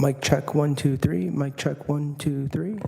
Mic check, 1, 2, 3. Mic check, 1, 2, 3.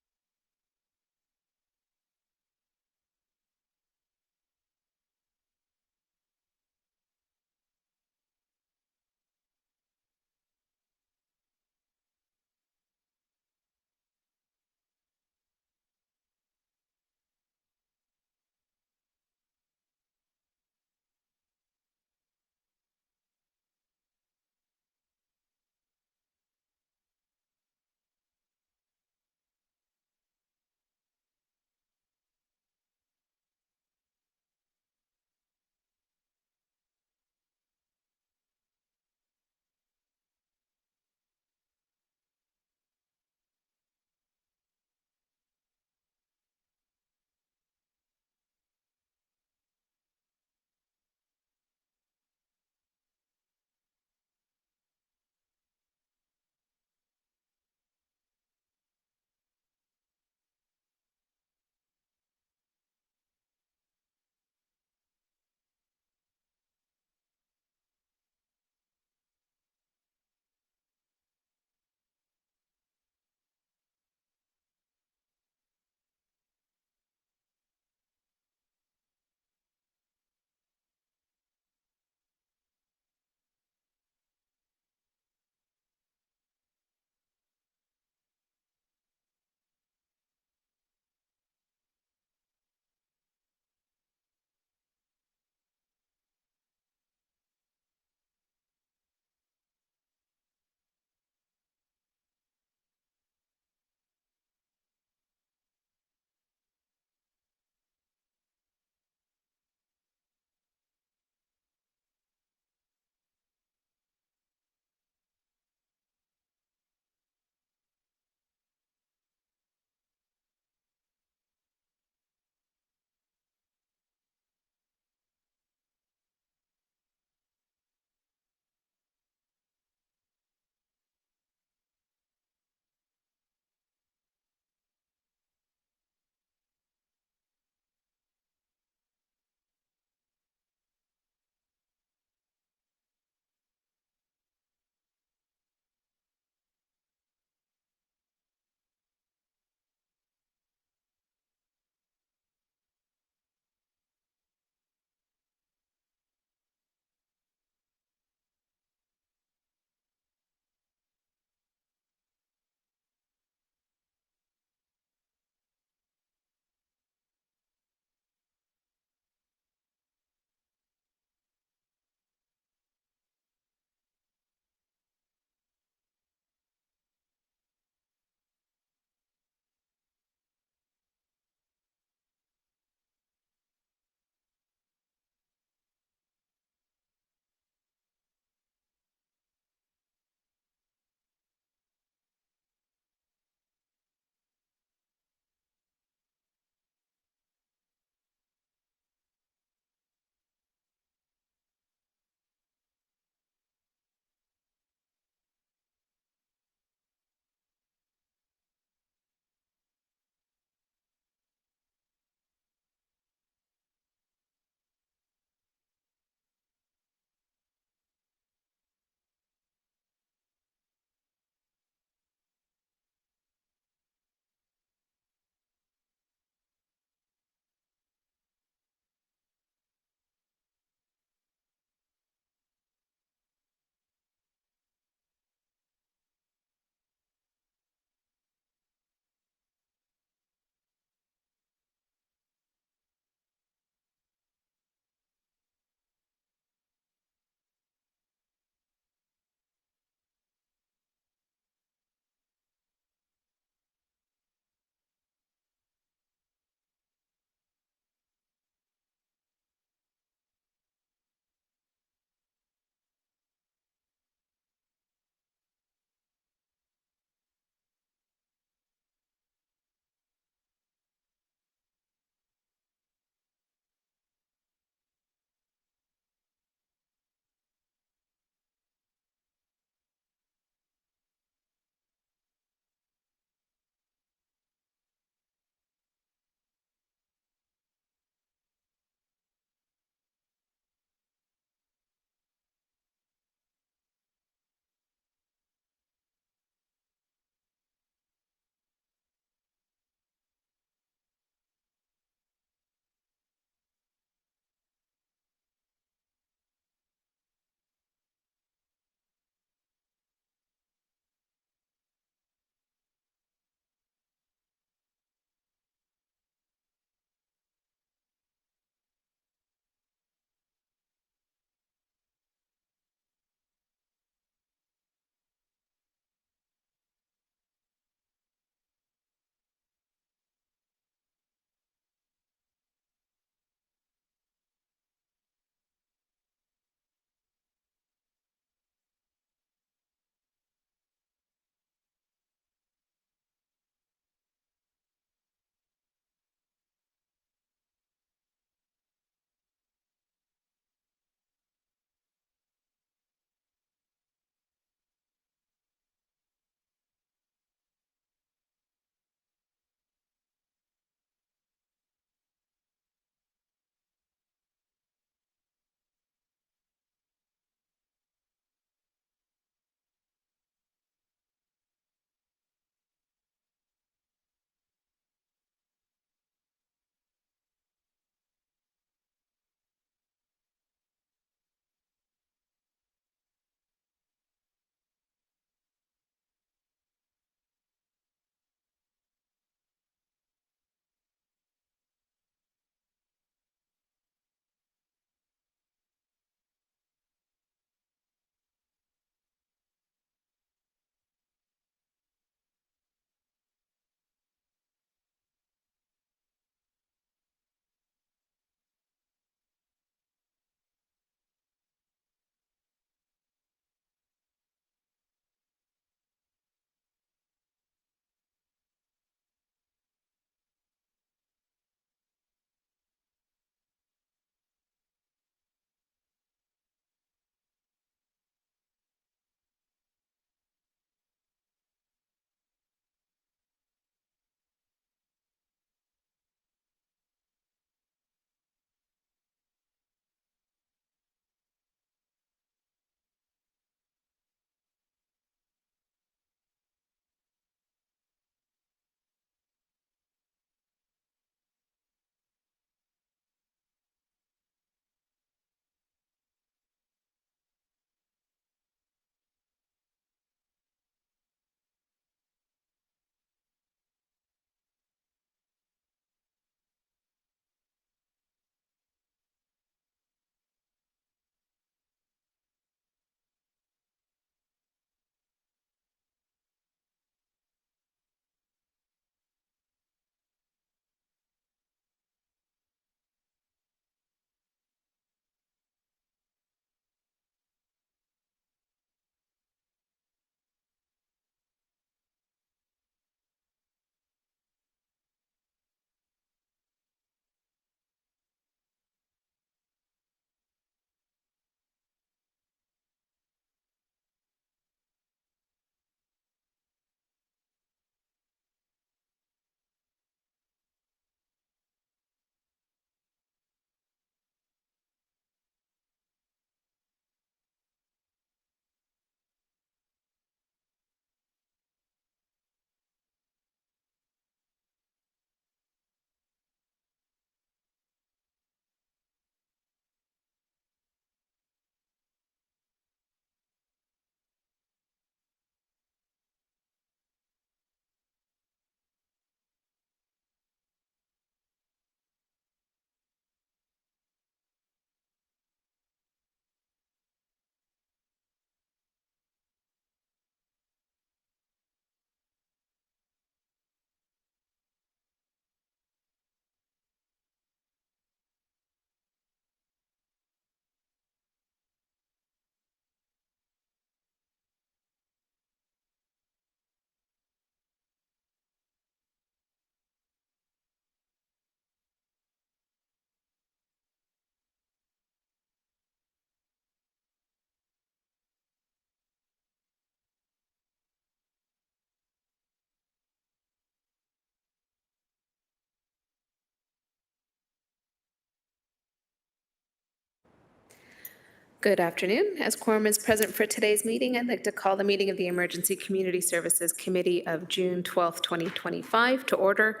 Good afternoon. As quorum is present for today's meeting, I'd like to call the meeting of the Emergency Community Services Committee of June 12, 2025 to order.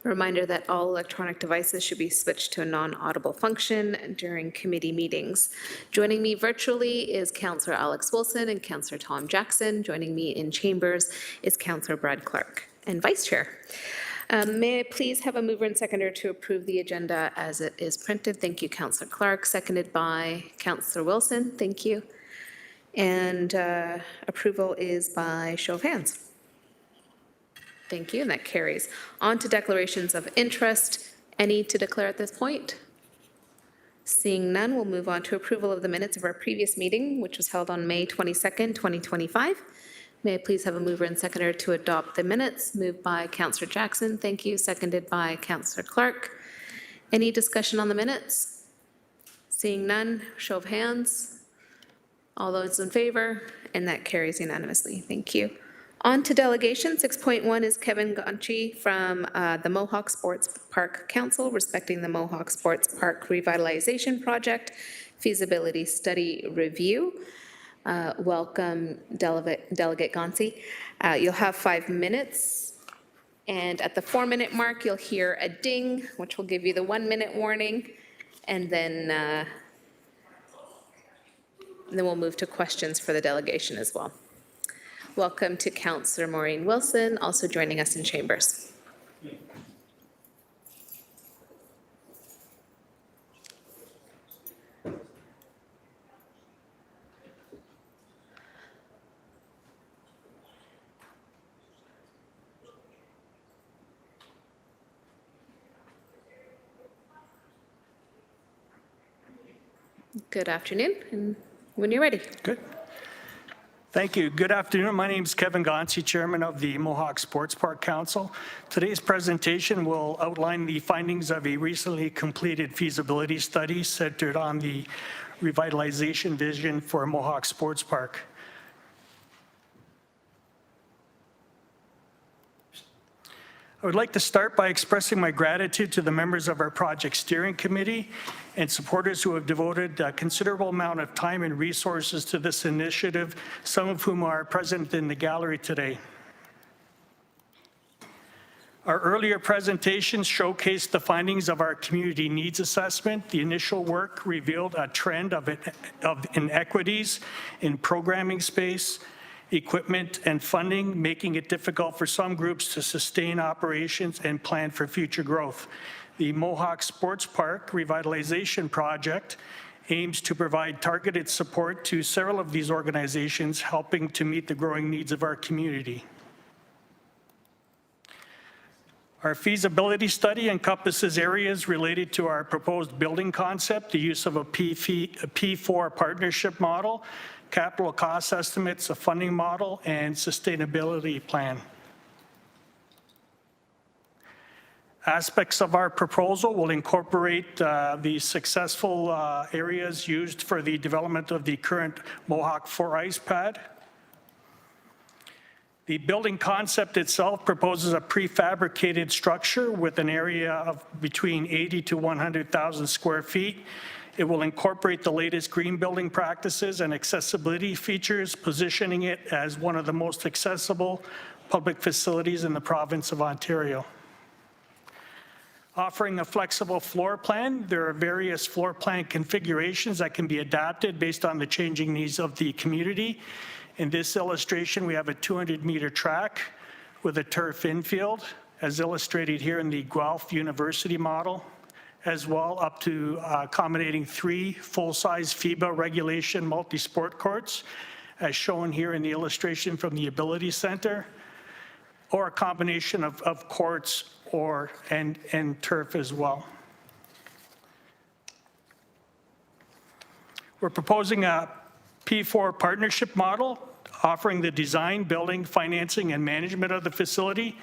A reminder that all electronic devices should be switched to a non-audible function during committee meetings. Joining me virtually is Councillor Alex Wilson and Councillor Tom Jackson. Joining me in chambers is Councillor Brad Clark and Vice Chair. May I please have a mover and seconder to approve the agenda as it is printed? Thank you, Councillor Clark, seconded by Councillor Wilson. Thank you. And approval is by show of hands. Thank you, and that carries. On to declarations of interest. Any to declare at this point? Seeing none, we'll move on to approval of the minutes of our previous meeting, which was held on May 22nd, 2025. May I please have a mover and seconder to adopt the minutes? Moved by Councillor Jackson. Thank you. Seconded by Councillor Clark. Any discussion on the minutes? Seeing none, show of hands. All those in favor? And that carries unanimously. Thank you. On to delegation. 6.1 is Kevin Gonchi from the Mohawk Sports Park Council, respecting the Mohawk Sports Park Revitalization Project Feasibility Study Review. Welcome, Delegate Gonsi. You'll have 5 minutes, and at the 4-minute mark, you'll hear a ding, which will give you the 1-minute warning, and then we'll move to questions for the delegation as well. Welcome to Councillor Maureen Wilson, also joining us in chambers. Good afternoon, and when you're ready. Good. Thank you. Good afternoon. My name is Kevin Gonsi, Chairman of the Mohawk Sports Park Council. Today's presentation will outline the findings of a recently completed feasibility study centered on the revitalization vision for Mohawk Sports Park. I would like to start by expressing my gratitude to the members of our project steering committee and supporters who have devoted a considerable amount of time and resources to this initiative, some of whom are present in the gallery today. Our earlier presentations showcased the findings of our community needs assessment. The initial work revealed a trend of inequities in programming space, equipment, and funding, making it difficult for some groups to sustain operations and plan for future growth. The Mohawk Sports Park Revitalization Project aims to provide targeted support to several of these organizations, helping to meet the growing needs of our community. Our feasibility study encompasses areas related to our proposed building concept, the use of a P4 partnership model, capital cost estimates, a funding model, and sustainability plan. Aspects of our proposal will incorporate the successful areas used for the development of the current Mohawk 4 ice pad. The building concept itself proposes a prefabricated structure with an area of between 80 to 100,000 square feet. It will incorporate the latest green building practices and accessibility features, positioning it as one of the most accessible public facilities in the province of Ontario. Offering a flexible floor plan, there are various floor plan configurations that can be adapted based on the changing needs of the community. In this illustration, we have a 200-meter track with a turf infield, as illustrated here in the Guelph University model, as well up to accommodating 3 full-size FIBA regulation multi-sport courts, as shown here in the illustration from the Ability Center, or a combination of courts and turf as well. We're proposing a P4 partnership model, offering the design, building, financing, and management of the facility.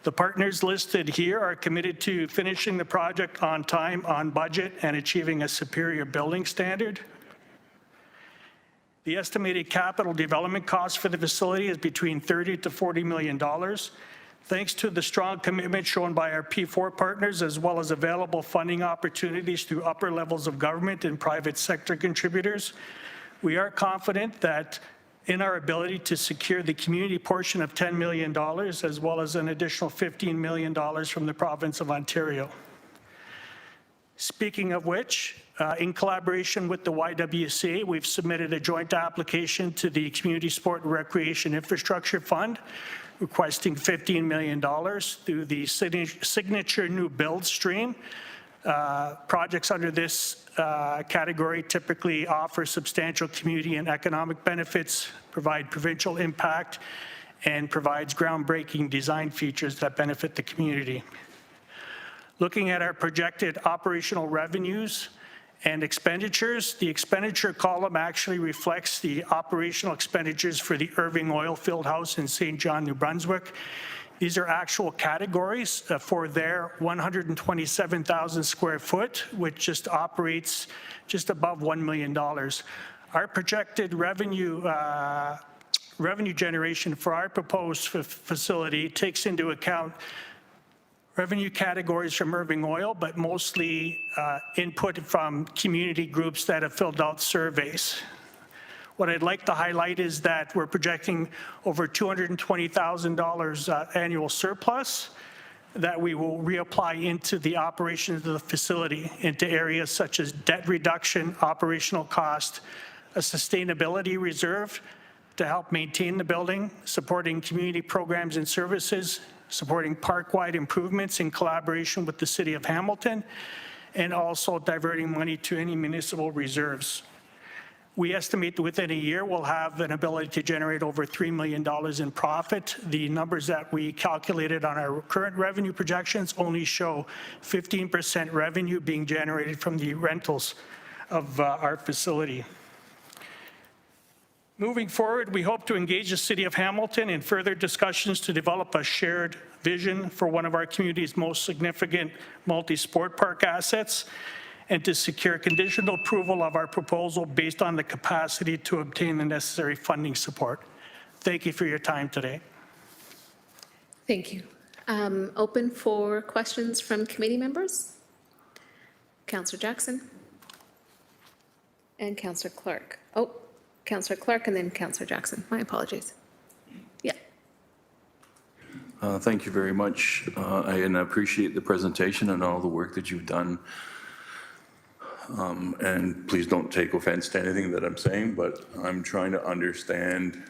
The partners listed here are committed to finishing the project on time, on budget, and achieving a superior building standard. The estimated capital development cost for the facility is between $30 to $40 million. Thanks to the strong commitment shown by our P4 partners, as well as available funding opportunities through upper levels of government and private sector contributors, We are confident that in our ability to secure the community portion of $10 million, as well as an additional $15 million from the province of Ontario. Speaking of which, in collaboration with the YWCA, we've submitted a joint application to the Community Sport and Recreation Infrastructure Fund, requesting $15 million through the signature new build stream. Projects under this category typically offer substantial community and economic benefits, provide provincial impact, and provides groundbreaking design features that benefit the community. Looking at our projected operational revenues and expenditures, the expenditure column actually reflects the operational expenditures for the Irving Oilfield House in St. John, New Brunswick. These are actual categories for their 127,000 square foot, which just operates just above $1 million. Our projected revenue generation for our proposed facility takes into account revenue categories from Irving Oil, but mostly input from community groups that have filled out surveys. What I'd like to highlight is that we're projecting over $220,000 annual surplus that we will reapply into the operations of the facility into areas such as debt reduction, operational cost, a sustainability reserve to help maintain the building, supporting community programs and services, supporting park-wide improvements in collaboration with the City of Hamilton, and also diverting money to any municipal reserves. We estimate that within a year, we'll have an ability to generate over $3 million in profit. The numbers that we calculated on our current revenue projections only show 15% revenue being generated from the rentals of our facility. Moving forward, we hope to engage the City of Hamilton in further discussions to develop a shared vision for one of our community's most significant multi-sport park assets, and to secure conditional approval of our proposal based on the capacity to obtain the necessary funding support. Thank you for your time today. Thank you. Open for questions from committee members. Councillor Jackson. And Councillor Clark. Oh, Councillor Clark and then Councillor Jackson. My apologies. Yeah. Thank you very much. I appreciate the presentation and all the work that you've done. And please don't take offense to anything that I'm saying, but I'm trying to understand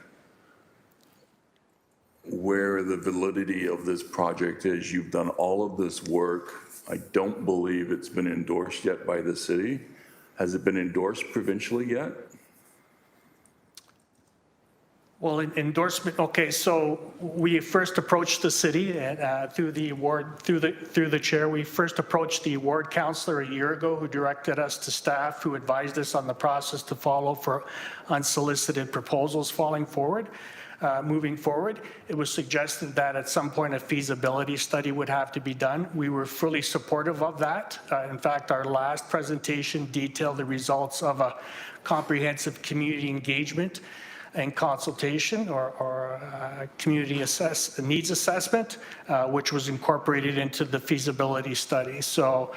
where the validity of this project is. You've done all of this work. I don't believe it's been endorsed yet by the city. Has it been endorsed provincially yet? Well, endorsement, okay, so we first approached the city and through the ward, through the chair, we first approached the ward councillor a year ago who directed us to staff who advised us on the process to follow for unsolicited proposals moving forward. It was suggested that at some point a feasibility study would have to be done. We were fully supportive of that. In fact, our last presentation detailed the results of a comprehensive community engagement and consultation or community needs assessment, which was incorporated into the feasibility study. So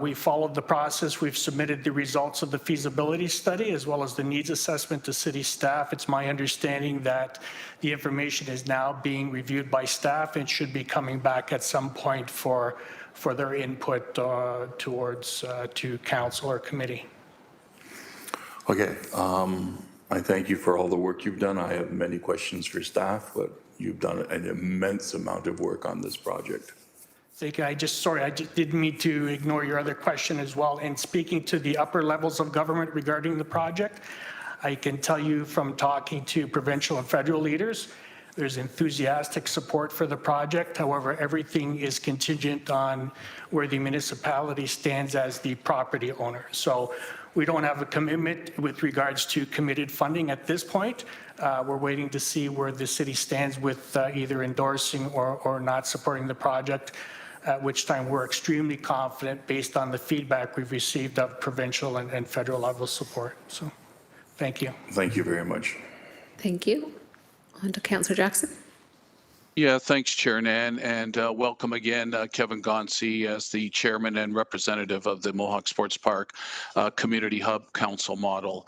we followed the process. We've submitted the results of the feasibility study as well as the needs assessment to city staff. It's my understanding that the information is now being reviewed by staff and should be coming back at some point for their input to council or committee. Okay. I thank you for all the work you've done. I have many questions for staff, but you've done an immense amount of work on this project. Thank you. I just didn't mean to ignore your other question as well. And speaking to the upper levels of government regarding the project, I can tell you from talking to provincial and federal leaders, there's enthusiastic support for the project. However, everything is contingent on where the municipality stands as the property owner. So we don't have a commitment with regards to committed funding at this point. We're waiting to see where the city stands with either endorsing or not supporting the project, at which time we're extremely confident based on the feedback we've received of provincial and federal level support. So thank you. Thank you very much. Thank you. On to Councillor Jackson. Yeah, thanks, Chair Nan, and welcome again, Kevin Gonsi, as the chairman and representative of the Mohawk Sports Park Community Hub Council model.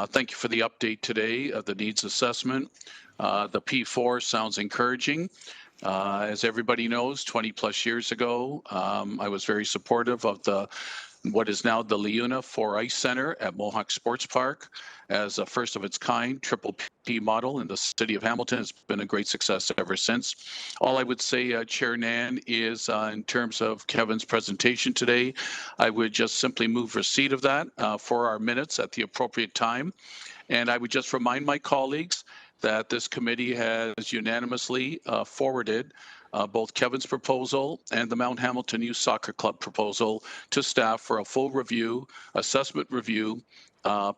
Thank you for the update today of the needs assessment. The P4 sounds encouraging. As everybody knows, 20 plus years ago, I was very supportive of what is now the Leuna 4 Ice Center at Mohawk Sports Park as a first of its kind triple P model in the city of Hamilton. It's been a great success ever since. All I would say, Chair Nan, is in terms of Kevin's presentation today, I would just simply move receipt of that for our minutes at the appropriate time. And I would just remind my colleagues that this committee has unanimously forwarded both Kevin's proposal and the Mount Hamilton Youth Soccer Club proposal to staff for a full review, assessment review,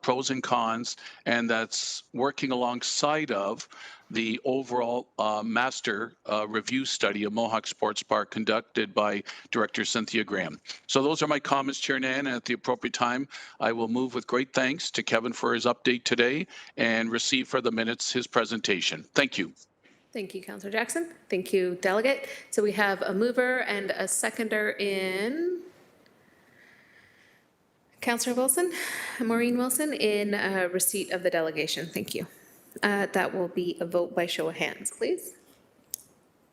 pros and cons, and that's working alongside of the overall master review study of Mohawk Sports Park conducted by Director Cynthia Graham. So those are my comments, Chair Nan, and at the appropriate time, I will move with great thanks to Kevin for his update today and receive for the minutes his presentation. Thank you. Thank you, Councillor Jackson. Thank you, Delegate. So we have a mover and a seconder in Councillor Wilson, Maureen Wilson, in receipt of the delegation. Thank you. That will be a vote by show of hands, please.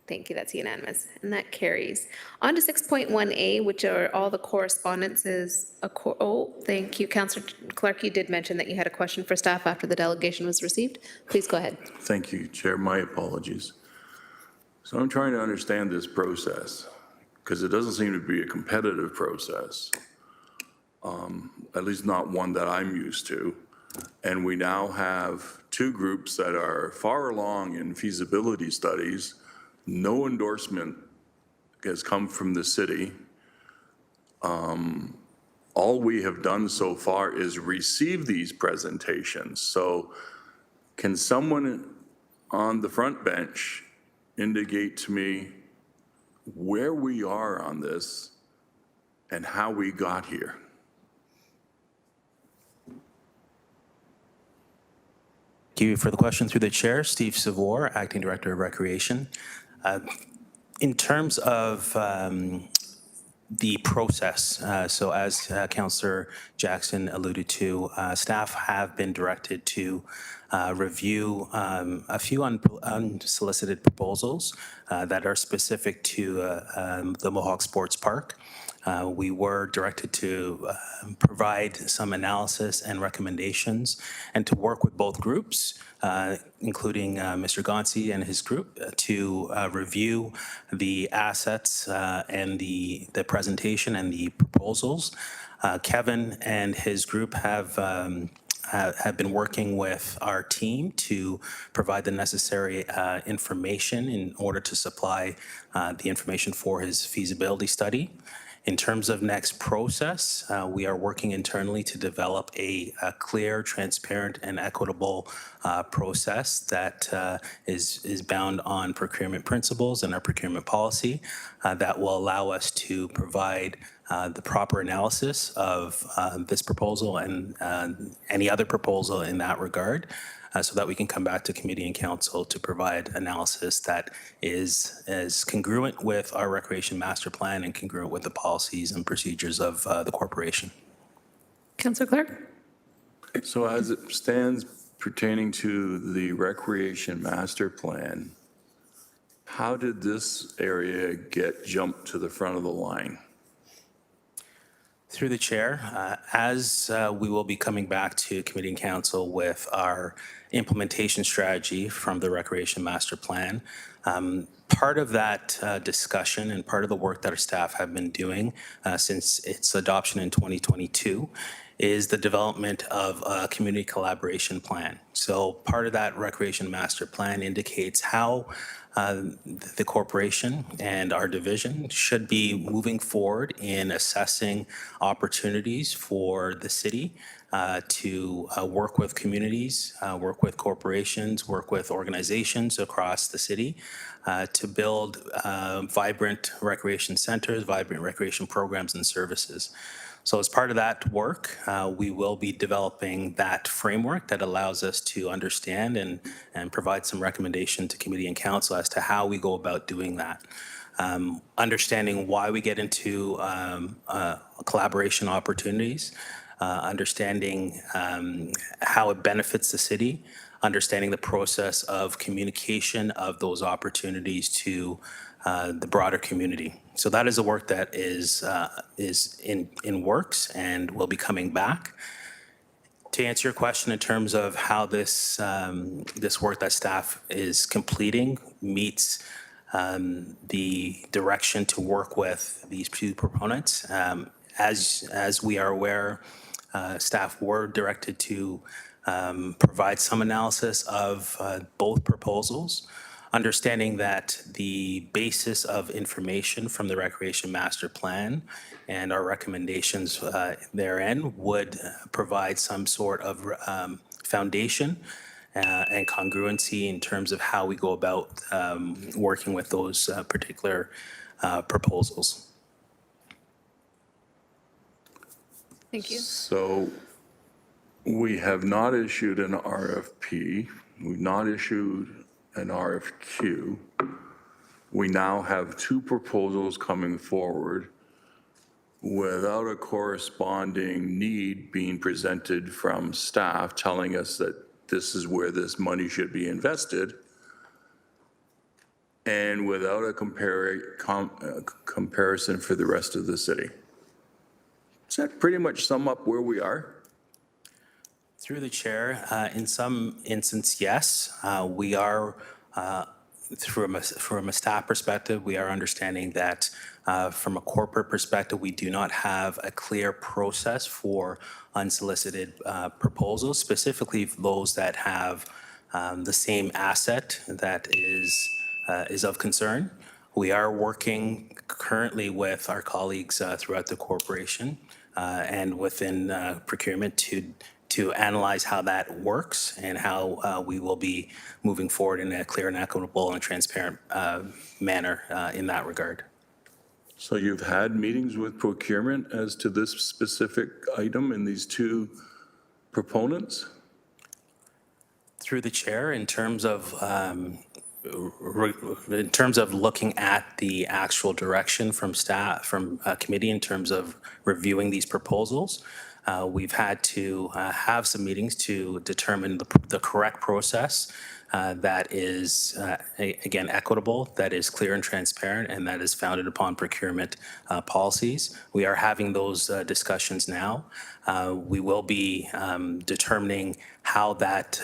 Thank you, that's unanimous, and that carries. On to 6.1A, which are all the correspondences. Thank you, Councillor Clark, you did mention that you had a question for staff after the delegation was received. Please go ahead. Thank you, Chair. My apologies. So I'm trying to understand this process because it doesn't seem to be a competitive process, at least not one that I'm used to. And we now have two groups that are far along in feasibility studies. No endorsement has come from the city. All we have done so far is receive these presentations. So can someone on the front bench indicate to me where we are on this and how we got here? Thank you for the question through the chair. Steve Savor, Acting Director of Recreation. In terms of the process, so as Councillor Jackson alluded to, staff have been directed to review a few unsolicited proposals that are specific to the Mohawk Sports Park. We were directed to provide some analysis and recommendations and to work with both groups, including Mr. Gonsi and his group, to review the assets and the presentation and the proposals. Kevin and his group have been working with our team to provide the necessary information in order to supply the information for his feasibility study. In terms of next process, we are working internally to develop a clear, transparent, and equitable process that is bound on procurement principles and our procurement policy that will allow us to provide the proper analysis of this proposal and any other proposal in that regard, so that we can come back to committee and council to provide analysis that is congruent with our recreation master plan and congruent with the policies and procedures of the corporation. Councillor Clark? So as it stands pertaining to the recreation master plan, how did this area get jumped to the front of the line? Through the chair, as we will be coming back to committee and council with our implementation strategy from the recreation master plan, part of that discussion and part of the work that our staff have been doing since its adoption in 2022 is the development of a community collaboration plan. So part of that recreation master plan indicates how the corporation and our division should be moving forward in assessing opportunities for the city to work with communities, work with corporations, work with organizations across the city to build vibrant recreation centers, vibrant recreation programs and services. So as part of that work, we will be developing that framework that allows us to understand and provide some recommendation to committee and council as to how we go about doing that. Understanding why we get into collaboration opportunities, understanding how it benefits the city, understanding the process of communication of those opportunities to the broader community. So that is a work that is in works and will be coming back. To answer your question in terms of how this this work that staff is completing meets the direction to work with these two proponents. As we are aware, staff were directed to provide some analysis of both proposals, understanding that the basis of information from the Recreation Master Plan and our recommendations therein would provide some sort of foundation and congruency in terms of how we go about working with those particular proposals. Thank you. So we have not issued an RFP. We've not issued an RFQ. We now have two proposals coming forward without a corresponding need being presented from staff telling us that this is where this money should be invested, and without a comparison for the rest of the city. Does that pretty much sum up where we are? Through the chair, in some instance, yes. We are, from a staff perspective, we are understanding that from a corporate perspective, we do not have a clear process for unsolicited proposals, specifically those that have the same asset that is of concern. We are working currently with our colleagues throughout the corporation and within procurement to analyze how that works and how we will be moving forward in a clear and equitable and transparent manner in that regard. So you've had meetings with procurement as to this specific item and these two proponents? Through the chair, in terms of looking at the actual direction from staff, from committee in terms of reviewing these proposals, we've had to have some meetings to determine the correct process that is, again, equitable, that is clear and transparent, and that is founded upon procurement policies. We are having those discussions now. We will be determining how that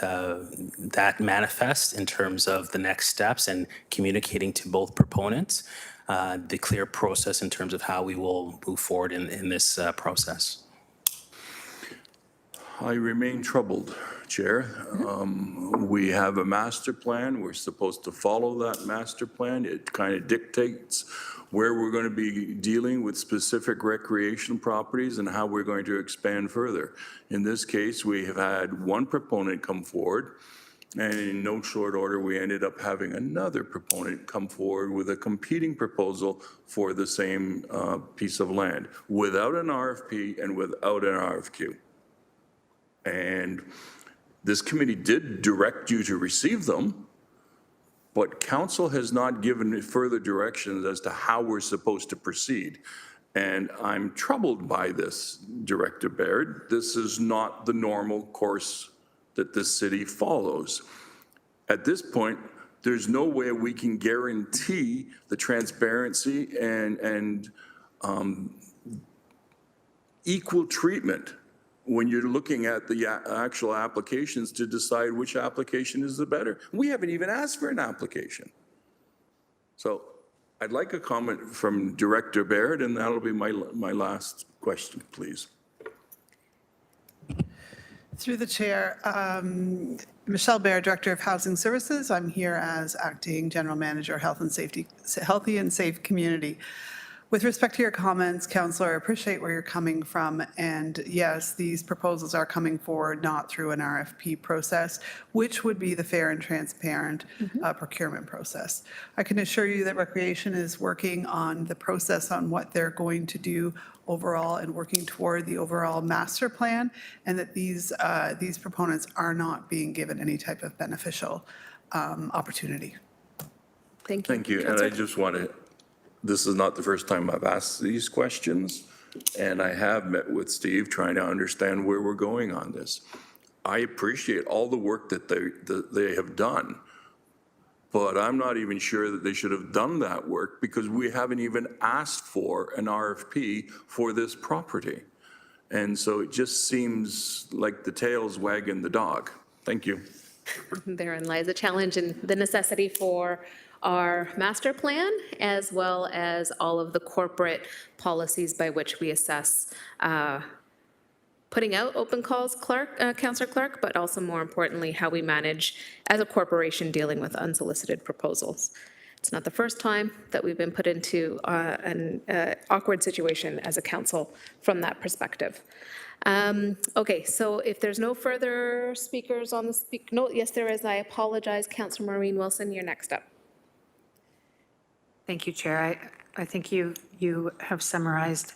manifests in terms of the next steps and communicating to both proponents the clear process in terms of how we will move forward in this process. I remain troubled, Chair. We have a master plan. We're supposed to follow that master plan. It kind of dictates where we're going to be dealing with specific recreation properties and how we're going to expand further. In this case, we have had one proponent come forward, and in no short order, we ended up having another proponent come forward with a competing proposal for the same piece of land without an RFP and without an RFQ. And this committee did direct you to receive them, but council has not given further directions as to how we're supposed to proceed. And I'm troubled by this, Director Baird. This is not the normal course that this city follows. At this point, there's no way we can guarantee the transparency and equal treatment when you're looking at the actual applications to decide which application is the better. We haven't even asked for an application. So I'd like a comment from Director Baird, and that'll be my last question, please. Through the chair, Michelle Baird, Director of Housing Services. I'm here as Acting General Manager, Healthy and Safe Community. With respect to your comments, Councillor, I appreciate where you're coming from. And yes, these proposals are coming forward not through an RFP process, which would be the fair and transparent procurement process. I can assure you that Recreation is working on the process on what they're going to do overall and working toward the overall master plan, and that these proponents are not being given any type of beneficial opportunity. Thank you. Thank you. And Councillor. I just want to, this is not the first time I've asked these questions, and I have met with Steve trying to understand where we're going on this. I appreciate all the work that they have done, but I'm not even sure that they should have done that work because we haven't even asked for an RFP for this property. And so it just seems like the tail's wagging the dog. Thank you. Therein lies a challenge and the necessity for our master plan, as well as all of the corporate policies by which we assess putting out open calls, Councillor Clark, but also more importantly, how we manage as a corporation dealing with unsolicited proposals. It's not the first time that we've been put into an awkward situation as a council from that perspective. Okay, so if there's no further speakers on the no, yes, there is. I apologize. Councillor Maureen Wilson, you're next up. Thank you, Chair. I think you have summarized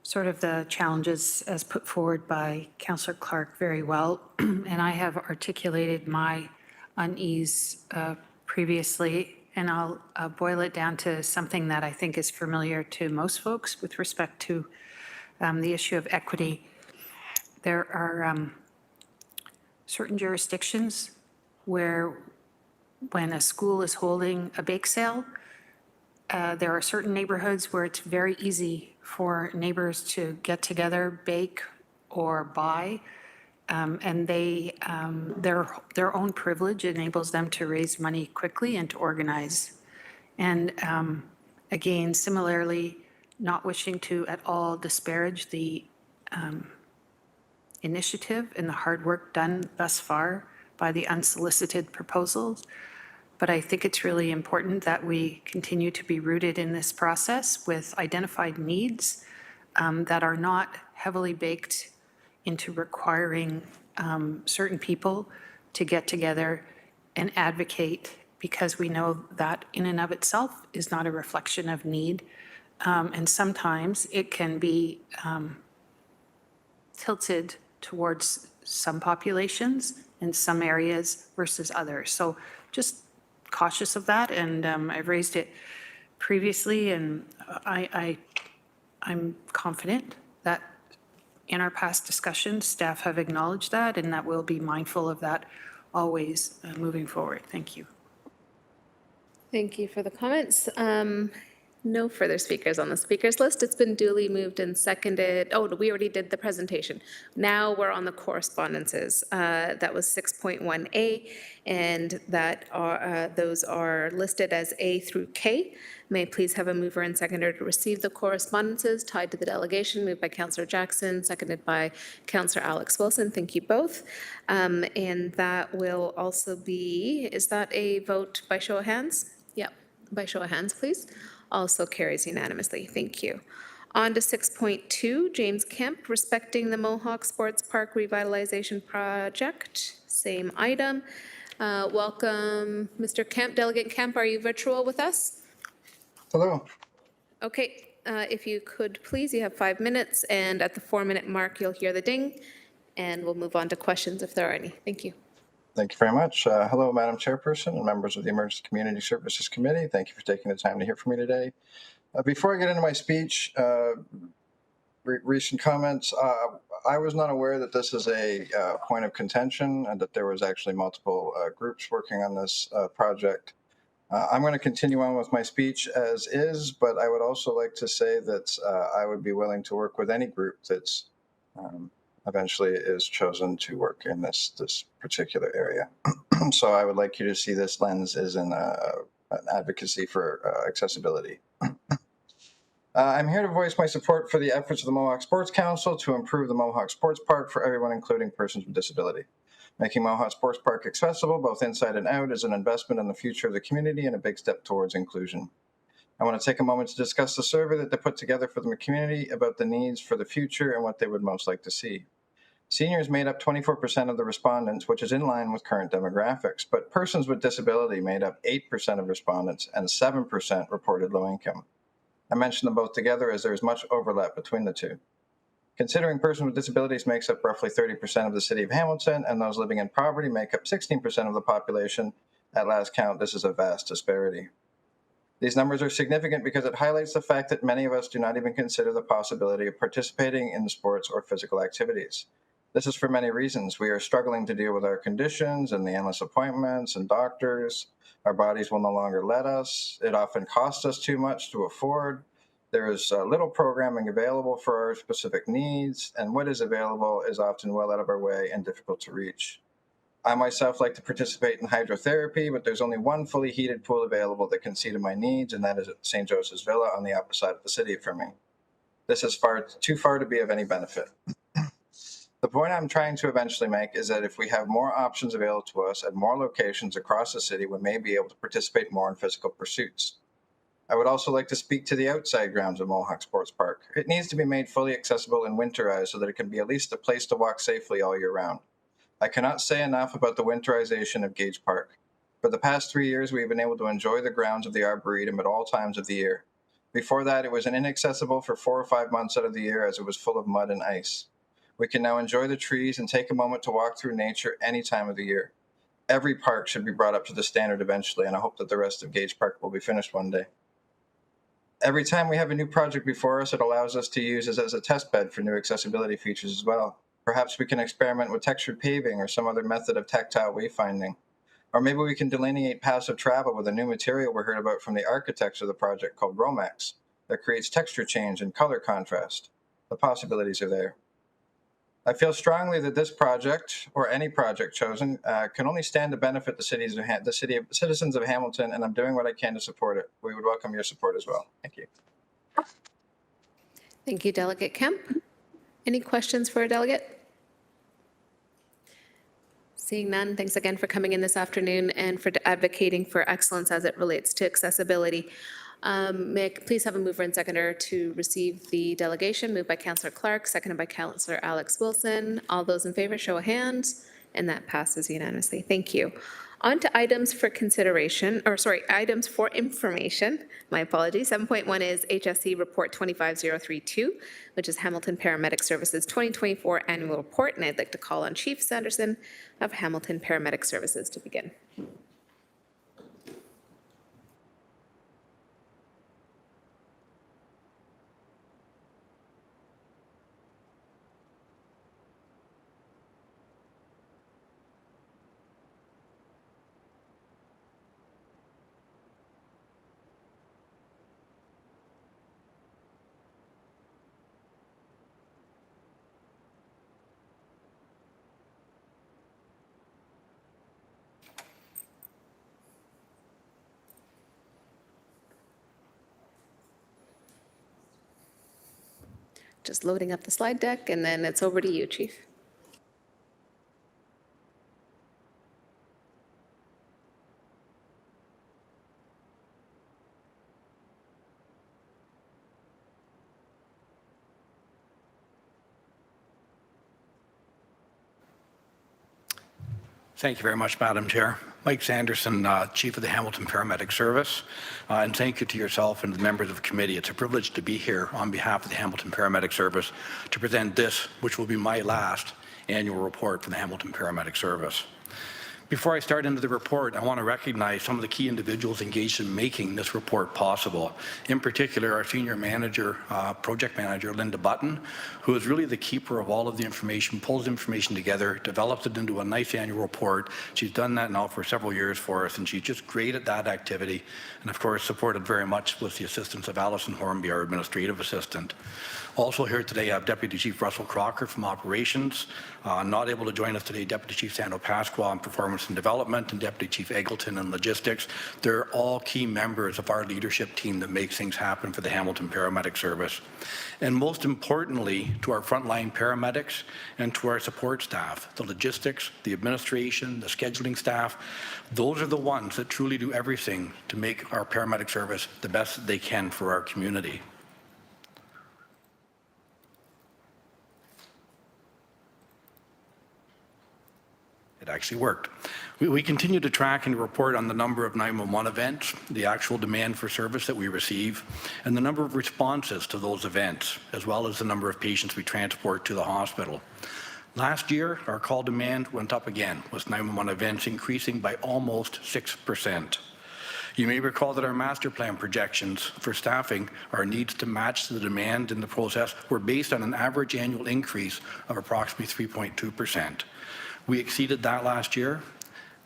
sort of the challenges as put forward by Councillor Clark very well, and I have articulated my unease previously, and I'll boil it down to something that I think is familiar to most folks with respect to the issue of equity. There are certain jurisdictions where when a school is holding a bake sale, there are certain neighborhoods where it's very easy for neighbors to get together, bake or buy, and their own privilege enables them to raise money quickly and to organize. And again, similarly, not wishing to at all disparage the initiative and the hard work done thus far by the unsolicited proposals. But I think it's really important that we continue to be rooted in this process with identified needs that are not heavily baked into requiring certain people to get together and advocate, because we know that in and of itself is not a reflection of need. And sometimes it can be tilted towards some populations in some areas versus others. So just cautious of that, and I've raised it previously, and I'm confident that in our past discussions, staff have acknowledged that, and that we'll be mindful of that always moving forward. Thank you. Thank you for the comments. No further speakers on the speakers list. It's been duly moved and seconded. Oh, we already did the presentation. Now we're on the correspondences. That was 6.1A, and that are, those are listed as A through K. May I please have a mover and seconder to receive the correspondences tied to the delegation, moved by Councillor Jackson, seconded by Councillor Alex Wilson. Thank you both. And that will also be, is that a vote by show of hands? Yep, by show of hands, please. Also carries unanimously. Thank you. On to 6.2, James Kemp, respecting the Mohawk Sports Park Revitalization Project. Same item. Welcome, Mr. Kemp. Delegate Kemp, are you virtual with us? Hello. Okay, if you could please, you have 5 minutes, and at the 4-minute mark, you'll hear the ding, and we'll move on to questions if there are any. Thank you. Thank you very much. Hello, Madam Chairperson and members of the Emergency Community Services Committee. Thank you for taking the time to hear from me today. Before I get into my speech, recent comments, I was not aware that this is a point of contention and that there was actually multiple groups working on this project. I'm going to continue on with my speech as is, but I would also like to say that I would be willing to work with any group that's eventually is chosen to work in this particular area. So I would like you to see this lens as an advocacy for accessibility. I'm here to voice my support for the efforts of the Mohawk Sports Council to improve the Mohawk Sports Park for everyone, including persons with disability. Making Mohawk Sports Park accessible, both inside and out, is an investment in the future of the community and a big step towards inclusion. I want to take a moment to discuss the survey that they put together for the community about the needs for the future and what they would most like to see. Seniors made up 24% of the respondents, which is in line with current demographics, but persons with disability made up 8% of respondents and 7% reported low income. I mention them both together as there is much overlap between the two. Considering persons with disabilities makes up roughly 30% of the city of Hamilton, and those living in poverty make up 16% of the population, at last count, this is a vast disparity. These numbers are significant because it highlights the fact that many of us do not even consider the possibility of participating in sports or physical activities. This is for many reasons. We are struggling to deal with our conditions and the endless appointments and doctors. Our bodies will no longer let us. It often costs us too much to afford. There is little programming available for our specific needs, and what is available is often well out of our way and difficult to reach. I myself like to participate in hydrotherapy, but there's only one fully heated pool available that can see to my needs, and that is at St. Joseph's Villa on the opposite side of the city for me. This is too far to be of any benefit. The point I'm trying to eventually make is that if we have more options available to us at more locations across the city, we may be able to participate more in physical pursuits. I would also like to speak to the outside grounds of Mohawk Sports Park. It needs to be made fully accessible and winterized so that it can be at least a place to walk safely all year round. I cannot say enough about the winterization of Gage Park. For the past 3 years, we have been able to enjoy the grounds of the Arboretum at all times of the year. Before that, it was inaccessible for 4 or 5 months out of the year as it was full of mud and ice. We can now enjoy the trees and take a moment to walk through nature any time of the year. Every park should be brought up to the standard eventually, and I hope that the rest of Gage Park will be finished one day. Every time we have a new project before us, it allows us to use it as a test bed for new accessibility features as well. Perhaps we can experiment with textured paving or some other method of tactile wayfinding. Or maybe we can delineate paths of travel with a new material we heard about from the architects of the project called Romex that creates texture change and color contrast. The possibilities are there. I feel strongly that this project, or any project chosen, can only stand to benefit the citizens of Hamilton, and I'm doing what I can to support it. We would welcome your support as well. Thank you. Thank you, Delegate Kemp. Any questions for a delegate? Seeing none, thanks again for coming in this afternoon and for advocating for excellence as it relates to accessibility. May I please have a mover and seconder to receive the delegation? Moved by Councillor Clark, seconded by Councillor Alex Wilson. All those in favor, show of hands, and that passes unanimously. Thank you. On to items for consideration, items for information. My apologies. 7.1 is HSC Report 25032, which is Hamilton Paramedic Services 2024 Annual Report, and I'd like to call on Chief Sanderson of Hamilton Paramedic Services to begin. Just loading up the slide deck, and then it's over to you, Chief. Thank you very much, Madam Chair. Mike Sanderson, Chief of the Hamilton Paramedic Service, and thank you to yourself and the members of the committee. It's a privilege to be here on behalf of the Hamilton Paramedic Service to present this, which will be my last annual report for the Hamilton Paramedic Service. Before I start into the report, I want to recognize some of the key individuals engaged in making this report possible. In particular, our senior manager, project manager, Linda Button, who is really the keeper of all of the information, pulls information together, develops it into a nice annual report. She's done that now for several years for us, and she's just great at that activity. And of course, supported very much with the assistance of Alison Hornby, our administrative assistant. Also here today, I have Deputy Chief Russell Crocker from Operations. Not able to join us today, Deputy Chief Sando Pasqua on Performance and Development, and Deputy Chief Eggleton on Logistics. They're all key members of our leadership team that makes things happen for the Hamilton Paramedic Service. And most importantly, to our frontline paramedics and to our support staff, the logistics, the administration, the scheduling staff, those are the ones that truly do everything to make our paramedic service the best that they can for our community. It actually worked. We continue to track and report on the number of 911 events, the actual demand for service that we receive, and the number of responses to those events, as well as the number of patients we transport to the hospital. Last year, our call demand went up again, with 911 events increasing by almost 6%. You may recall that our master plan projections for staffing, our needs to match the demand in the process, were based on an average annual increase of approximately 3.2%. We exceeded that last year.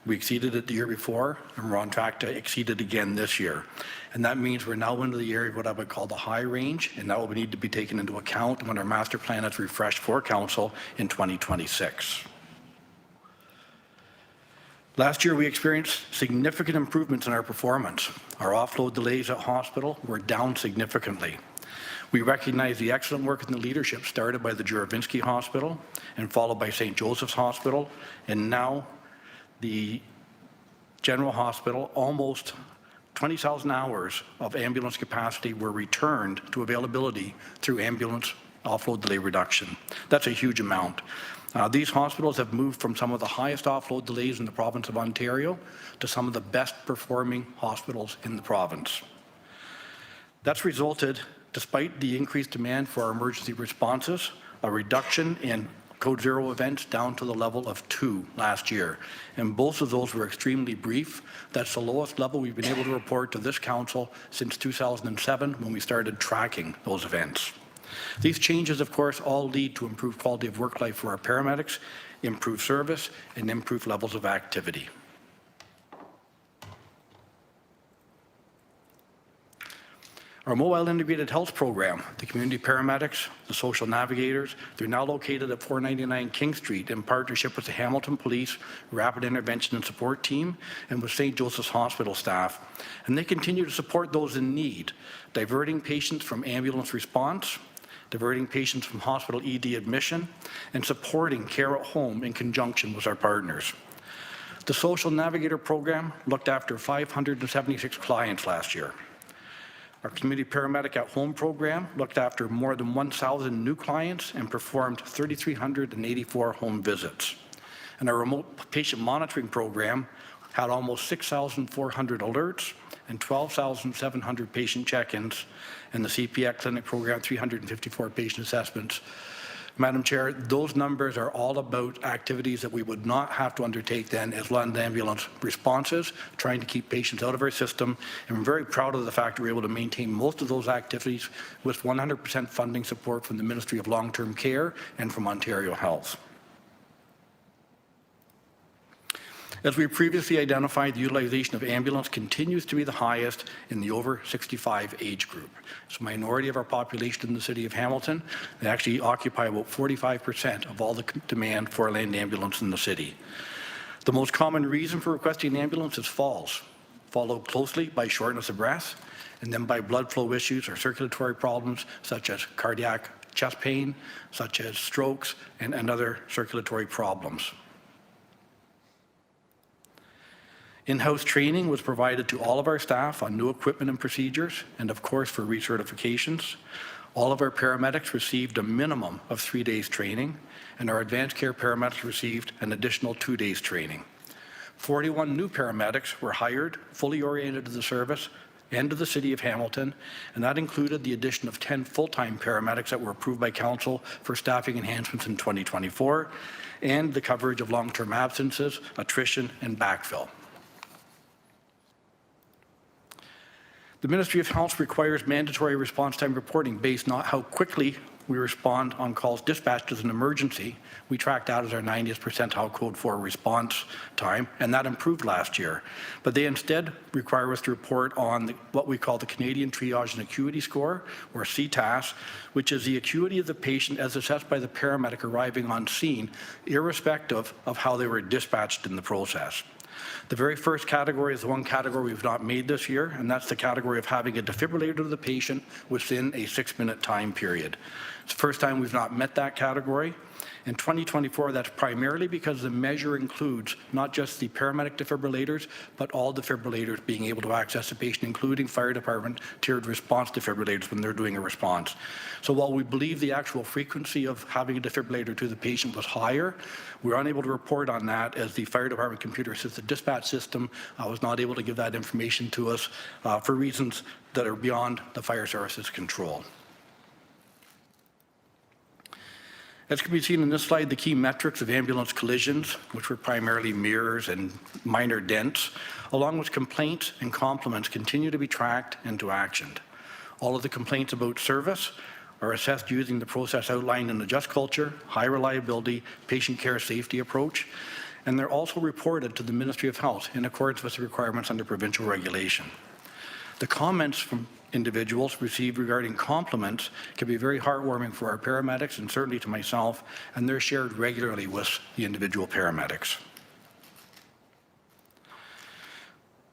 We exceeded it the year before, and we're on track to exceed it again this year. And that means we're now into the area of what I would call the high range, and that will need to be taken into account when our master plan is refreshed for council in 2026. Last year, we experienced significant improvements in our performance. Our offload delays at hospital were down significantly. We recognize the excellent work in the leadership started by the Juravinski Hospital and followed by St. Joseph's Hospital, and now the General Hospital. Almost 20,000 hours of ambulance capacity were returned to availability through ambulance offload delay reduction. That's a huge amount. These hospitals have moved from some of the highest offload delays in the province of Ontario to some of the best performing hospitals in the province. That's resulted, despite the increased demand for our emergency responses, a reduction in Code Zero events down to the level of 2 last year. And both of those were extremely brief. That's the lowest level we've been able to report to this council since 2007 when we started tracking those events. These changes, of course, all lead to improved quality of work life for our paramedics, improved service, and improved levels of activity. Our mobile integrated health program, the community paramedics, the social navigators, they're now located at 499 King Street in partnership with the Hamilton Police Rapid Intervention and Support Team and with St. Joseph's Hospital staff. And they continue to support those in need, diverting patients from ambulance response, diverting patients from hospital ED admission, and supporting care at home in conjunction with our partners. The Social Navigator program looked after 576 clients last year. Our Community Paramedic at Home program looked after more than 1,000 new clients and performed 3,384 home visits. And our Remote Patient Monitoring program had almost 6,400 alerts and 12,700 patient check-ins, and the CPX Clinic program, 354 patient assessments. Madam Chair, those numbers are all about activities that we would not have to undertake then as land ambulance responses, trying to keep patients out of our system. And I'm very proud of the fact that we're able to maintain most of those activities with 100% funding support from the Ministry of Long-Term Care and from Ontario Health. As we previously identified, the utilization of ambulance continues to be the highest in the over 65 age group. It's a minority of our population in the city of Hamilton. They actually occupy about 45% of all the demand for a land ambulance in the city. The most common reason for requesting an ambulance is falls, followed closely by shortness of breath, and then by blood flow issues or circulatory problems such as cardiac chest pain, such as strokes, and other circulatory problems. In-house training was provided to all of our staff on new equipment and procedures, and of course for recertifications. All of our paramedics received a minimum of 3 days training, and our advanced care paramedics received an additional 2 days training. 41 new paramedics were hired, fully oriented to the service and to the city of Hamilton, and that included the addition of 10 full-time paramedics that were approved by council for staffing enhancements in 2024, and the coverage of long-term absences, attrition, and backfill. The Ministry of Health requires mandatory response time reporting based on how quickly we respond on calls dispatched as an emergency. We tracked that as our 90th percentile code for response time, and that improved last year. But they instead require us to report on what we call the Canadian Triage and Acuity Score, or CTAS, which is the acuity of the patient as assessed by the paramedic arriving on scene, irrespective of how they were dispatched in the process. The very first category is the one category we've not made this year, and that's the category of having a defibrillator to the patient within a 6-minute time period. It's the first time we've not met that category. In 2024, that's primarily because the measure includes not just the paramedic defibrillators, but all defibrillators being able to access the patient, including fire department tiered response defibrillators when they're doing a response. So while we believe the actual frequency of having a defibrillator to the patient was higher, we're unable to report on that as the fire department computer-assisted dispatch system was not able to give that information to us for reasons that are beyond the fire service's control. As can be seen in this slide, the key metrics of ambulance collisions, which were primarily mirrors and minor dents, along with complaints and compliments, continue to be tracked and to actioned. All of the complaints about service are assessed using the process outlined in the Just Culture, High Reliability, Patient Care Safety approach, and they're also reported to the Ministry of Health in accordance with the requirements under provincial regulation. The comments from individuals received regarding compliments can be very heartwarming for our paramedics and certainly to myself, and they're shared regularly with the individual paramedics.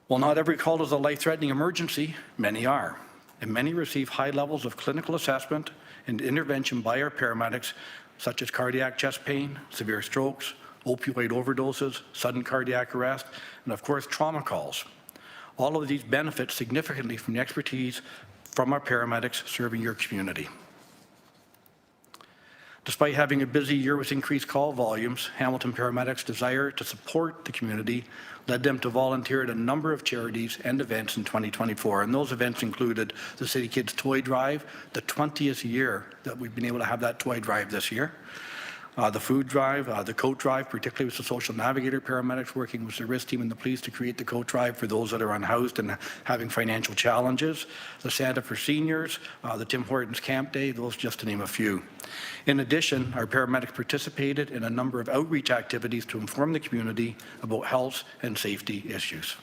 While not every call is a life-threatening emergency, many are, and many receive high levels of clinical assessment and intervention by our paramedics, such as cardiac chest pain, severe strokes, opioid overdoses, sudden cardiac arrest, and of course trauma calls. All of these benefit significantly from the expertise from our paramedics serving your community. Despite having a busy year with increased call volumes, Hamilton paramedics' desire to support the community led them to volunteer at a number of charities and events in 2024. And those events included the City Kids Toy Drive, the 20th year that we've been able to have that toy drive this year. The food drive, the coat drive, particularly with the social navigator paramedics working with the risk team and the police to create the coat drive for those that are unhoused and having financial challenges. The Santa for seniors, the Tim Hortons Camp Day, those just to name a few. In addition, our paramedics participated in a number of outreach activities to inform the community about health and safety issues.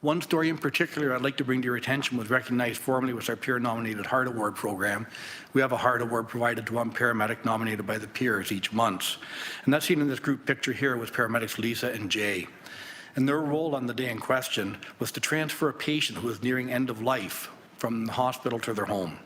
One story in particular I'd like to bring to your attention was recognized formally with our peer-nominated Heart Award program. We have a Heart Award provided to one paramedic nominated by the peers each month. And that's seen in this group picture here with paramedics Lisa and Jay. And their role on the day in question was to transfer a patient who was nearing end of life from the hospital to their home.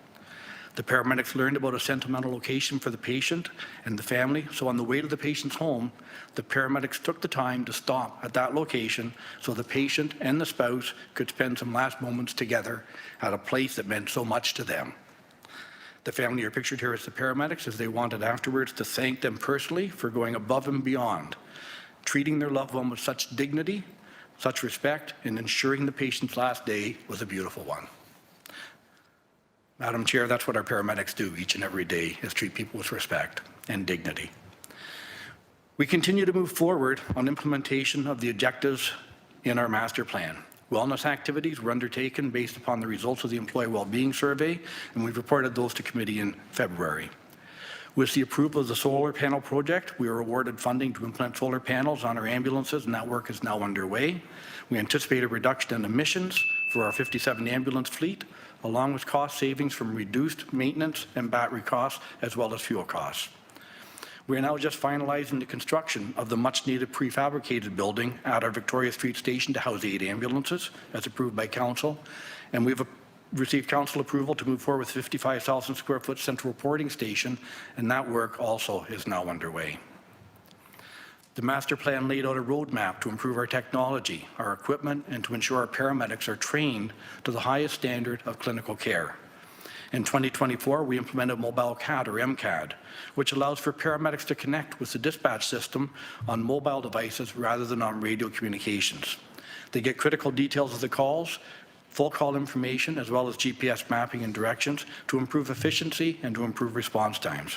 The paramedics learned about a sentimental location for the patient and the family, so on the way to the patient's home, the paramedics took the time to stop at that location so the patient and the spouse could spend some last moments together at a place that meant so much to them. The family are pictured here as the paramedics as they wanted afterwards to thank them personally for going above and beyond, treating their loved one with such dignity, such respect, and ensuring the patient's last day was a beautiful one. Madam Chair, that's what our paramedics do each and every day, is treat people with respect and dignity. We continue to move forward on implementation of the objectives in our master plan. Wellness activities were undertaken based upon the results of the Employee Wellbeing Survey, and we've reported those to committee in February. With the approval of the solar panel project, we were awarded funding to implement solar panels on our ambulances, and that work is now underway. We anticipate a reduction in emissions for our 57 ambulance fleet, along with cost savings from reduced maintenance and battery costs, as well as fuel costs. We are now just finalizing the construction of the much-needed prefabricated building at our Victoria Street station to house 8 ambulances, as approved by Council, and we've received Council approval to move forward with 55,000 square foot central reporting station, and that work also is now underway. The master plan laid out a roadmap to improve our technology, our equipment, and to ensure our paramedics are trained to the highest standard of clinical care. In 2024, we implemented Mobile CAD or MCAD, which allows for paramedics to connect with the dispatch system on mobile devices rather than on radio communications. They get critical details of the calls, full call information, as well as GPS mapping and directions to improve efficiency and to improve response times.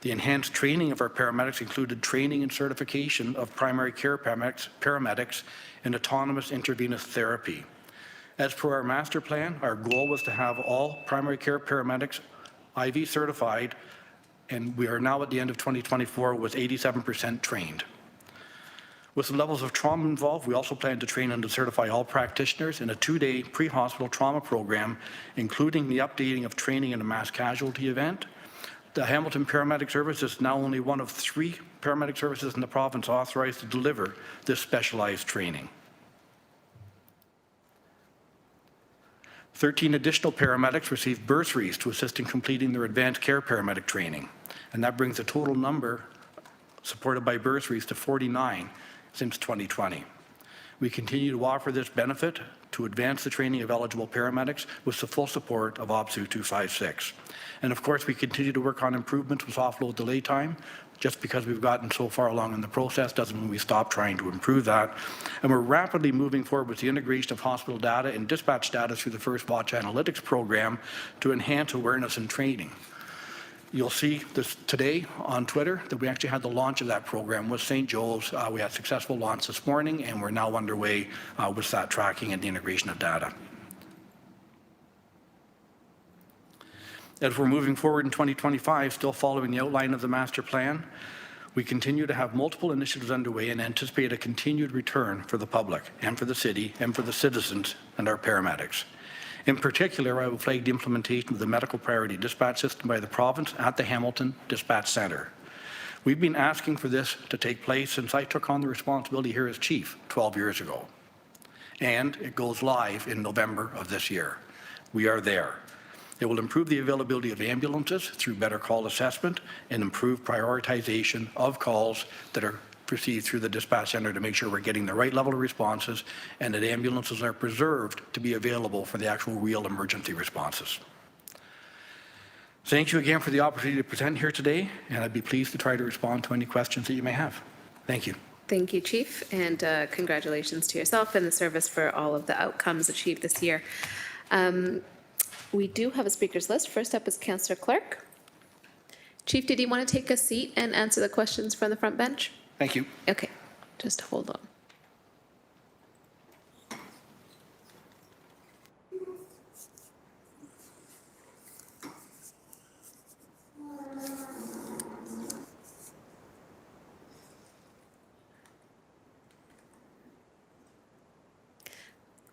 The enhanced training of our paramedics included training and certification of primary care paramedics in autonomous intravenous therapy. As per our master plan, our goal was to have all primary care paramedics IV certified, and we are now at the end of 2024 with 87% trained. With the levels of trauma involved, we also plan to train and to certify all practitioners in a 2-day pre-hospital trauma program, including the updating of training in a mass casualty event. The Hamilton Paramedic Service is now only one of 3 paramedic services in the province authorized to deliver this specialized training. 13 additional paramedics received bursaries to assist in completing their advanced care paramedic training, and that brings the total number supported by bursaries to 49 since 2020. We continue to offer this benefit to advance the training of eligible paramedics with the full support of OPSU 256. And of course, we continue to work on improvements with offload delay time. Just because we've gotten so far along in the process doesn't mean we stop trying to improve that. And we're rapidly moving forward with the integration of hospital data and dispatch data through the First Watch Analytics program to enhance awareness and training. You'll see this today on Twitter that we actually had the launch of that program with St. Joe's. We had a successful launch this morning, and we're now underway with that tracking and the integration of data. As we're moving forward in 2025, still following the outline of the master plan, we continue to have multiple initiatives underway and anticipate a continued return for the public and for the city and for the citizens and our paramedics. In particular, I will flag the implementation of the medical priority dispatch system by the province at the Hamilton Dispatch Centre. We've been asking for this to take place since I took on the responsibility here as chief 12 years ago. And it goes live in November of this year. We are there. It will improve the availability of ambulances through better call assessment and improve prioritization of calls that are proceed through the dispatch center to make sure we're getting the right level of responses and that ambulances are preserved to be available for the actual real emergency responses. Thank you again for the opportunity to present here today, and I'd be pleased to try to respond to any questions that you may have. Thank you. Thank you, Chief, and congratulations to yourself and the service for all of the outcomes achieved this year. We do have a speakers list. First up is Councillor Clark. Chief, did you want to take a seat and answer the questions from the front bench? Thank you. Okay, just hold on.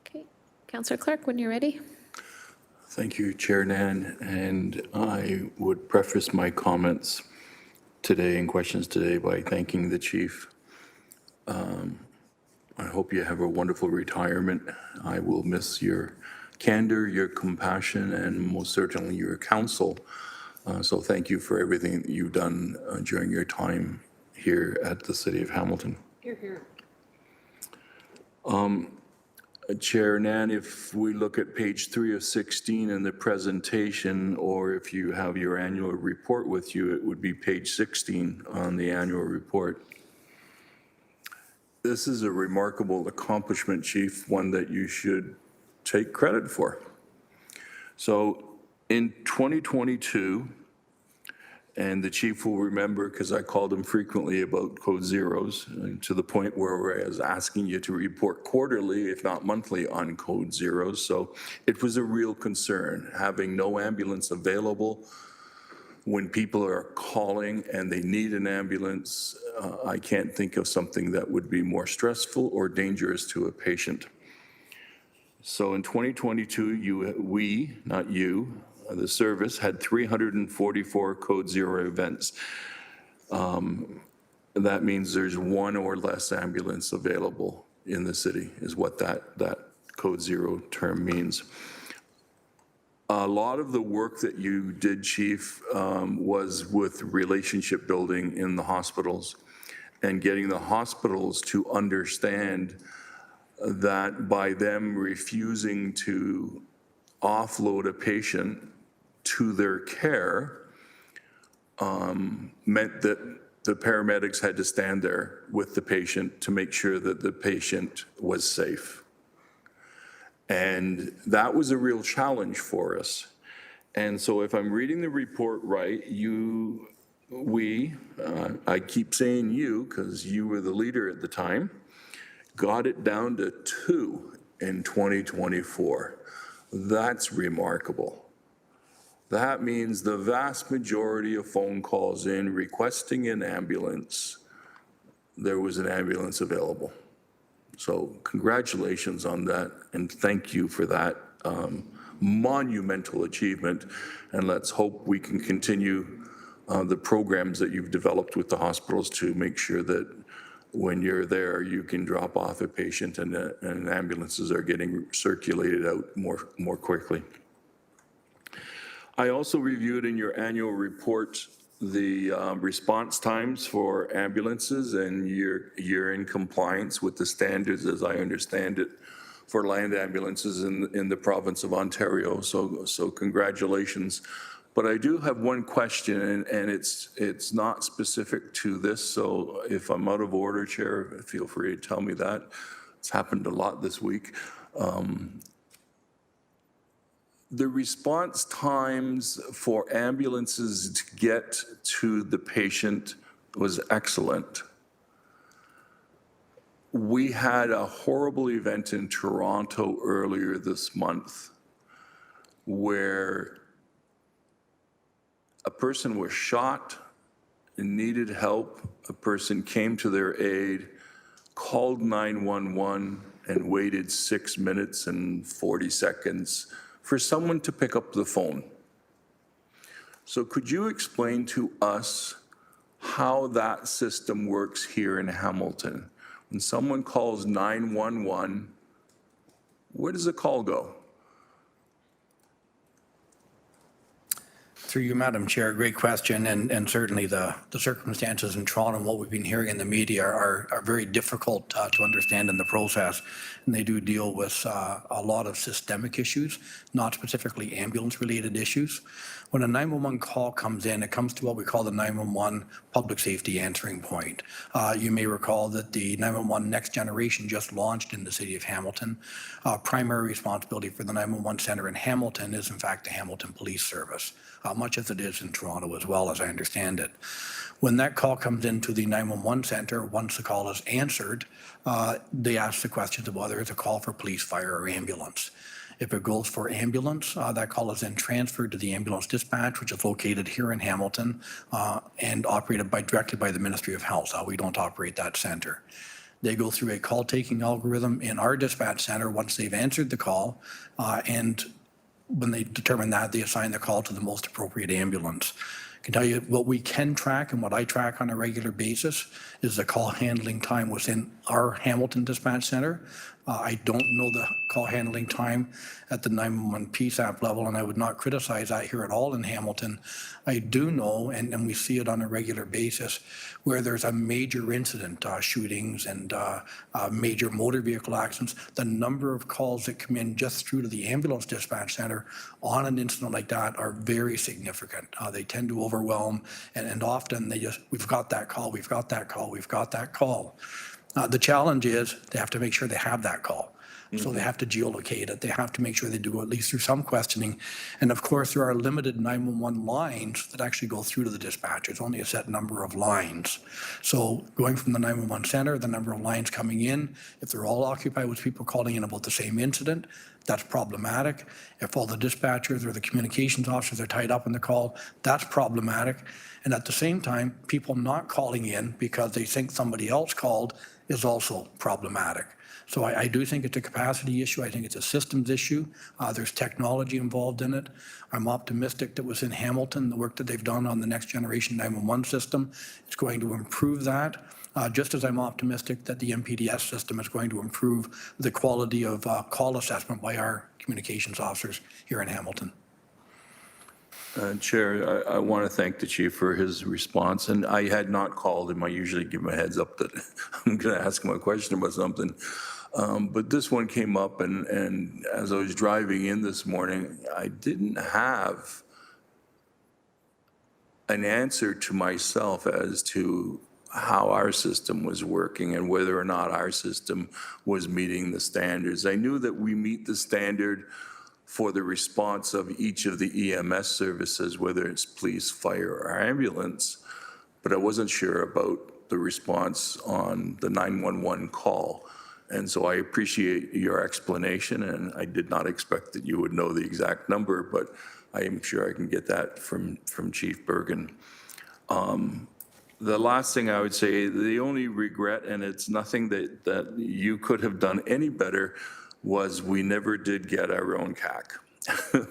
Okay, Councillor Clark, when you're ready. Thank you, Chair Nan, and I would preface my comments today and questions today by thanking the chief. I hope you have a wonderful retirement. I will miss your candor, your compassion, and most certainly your counsel. So thank you for everything that you've done during your time here at the City of Hamilton. Here. Chair Nan, if we look at page 3 of 16 in the presentation, or if you have your annual report with you, it would be page 16 on the annual report. This is a remarkable accomplishment, Chief, one that you should take credit for. So in 2022, and the chief will remember because I called him frequently about code zeros to the point where I was asking you to report quarterly, if not monthly, on code zeros. So it was a real concern, having no ambulance available when people are calling and they need an ambulance. I can't think of something that would be more stressful or dangerous to a patient. So in 2022, we, not you, the service had 344 code zero events. That means there's one or less ambulance available in the city, is what that code zero term means. A lot of the work that you did, Chief, was with relationship building in the hospitals and getting the hospitals to understand that by them refusing to offload a patient to their care meant that the paramedics had to stand there with the patient to make sure that the patient was safe. And that was a real challenge for us. And so if I'm reading the report right, I keep saying you because you were the leader at the time, got it down to 2 in 2024. That's remarkable. that means the vast majority of phone calls in requesting an ambulance, there was an ambulance available. So congratulations on that, and thank you for that monumental achievement. And let's hope we can continue the programs that you've developed with the hospitals to make sure that when you're there, you can drop off a patient and ambulances are getting circulated out more quickly. I also reviewed in your annual report the response times for ambulances, and you're in compliance with the standards, as I understand it, for land ambulances in the province of Ontario. So congratulations. But I do have one question, and it's not specific to this. So if I'm out of order, Chair, feel free to tell me that. It's happened a lot this week. The response times for ambulances to get to the patient was excellent. We had a horrible event in Toronto earlier this month where a person was shot and needed help. A person came to their aid, called 911, and waited 6 minutes and 40 seconds for someone to pick up the phone. So could you explain to us how that system works here in Hamilton? When someone calls 911, where does the call go? Through you, Madam Chair, great question, and certainly the circumstances in Toronto and what we've been hearing in the media are very difficult to understand in the process, and they do deal with a lot of systemic issues, not specifically ambulance-related issues. When a 911 call comes in, it comes to what we call the 911 public safety answering point. You may recall that the 911 Next Generation just launched in the city of Hamilton. Primary responsibility for the 911 center in Hamilton is in fact the Hamilton Police Service, much as it is in Toronto as well, as I understand it. When that call comes into the 911 center, once the call is answered, they ask the questions of whether it's a call for police, fire, or ambulance. If it goes for ambulance, that call is then transferred to the ambulance dispatch, which is located here in Hamilton and operated directly by the Ministry of Health. We don't operate that center. They go through a call-taking algorithm in our dispatch center once they've answered the call, and when they determine that, they assign the call to the most appropriate ambulance. I can tell you what we can track and what I track on a regular basis is the call handling time within our Hamilton Dispatch Center. I don't know the call handling time at the 911 PSAP level, and I would not criticize that here at all in Hamilton. I do know, and we see it on a regular basis, where there's a major incident, shootings and major motor vehicle accidents, the number of calls that come in just through to the ambulance dispatch center on an incident like that are very significant. They tend to overwhelm, and often they just, we've got that call, we've got that call, we've got that call. The challenge is they have to make sure they have that call. So they have to geolocate it. They have to make sure they do at least through some questioning. And of course, there are limited 911 lines that actually go through to the dispatch. There's only a set number of lines. So going from the 911 center, the number of lines coming in, if they're all occupied with people calling in about the same incident, that's problematic. If all the dispatchers or the communications officers are tied up in the call, that's problematic. And at the same time, people not calling in because they think somebody else called is also problematic. So I do think it's a capacity issue. I think it's a systems issue. There's technology involved in it. I'm optimistic that within Hamilton, the work that they've done on the next generation 911 system is going to improve that. Just as I'm optimistic that the MPDS system is going to improve the quality of call assessment by our communications officers here in Hamilton. Chair, I want to thank the chief for his response, and I had not called him. I usually give him a heads up that I'm going to ask him a question about something. But this one came up, and as I was driving in this morning, I didn't have an answer to myself as to how our system was working and whether or not our system was meeting the standards. I knew that we meet the standard for the response of each of the EMS services, whether it's police, fire, or ambulance, but I wasn't sure about the response on the 911 call. And so I appreciate your explanation, and I did not expect that you would know the exact number, but I'm sure I can get that from Chief Bergen. The last thing I would say, the only regret, and it's nothing that you could have done any better, was we never did get our own CAC.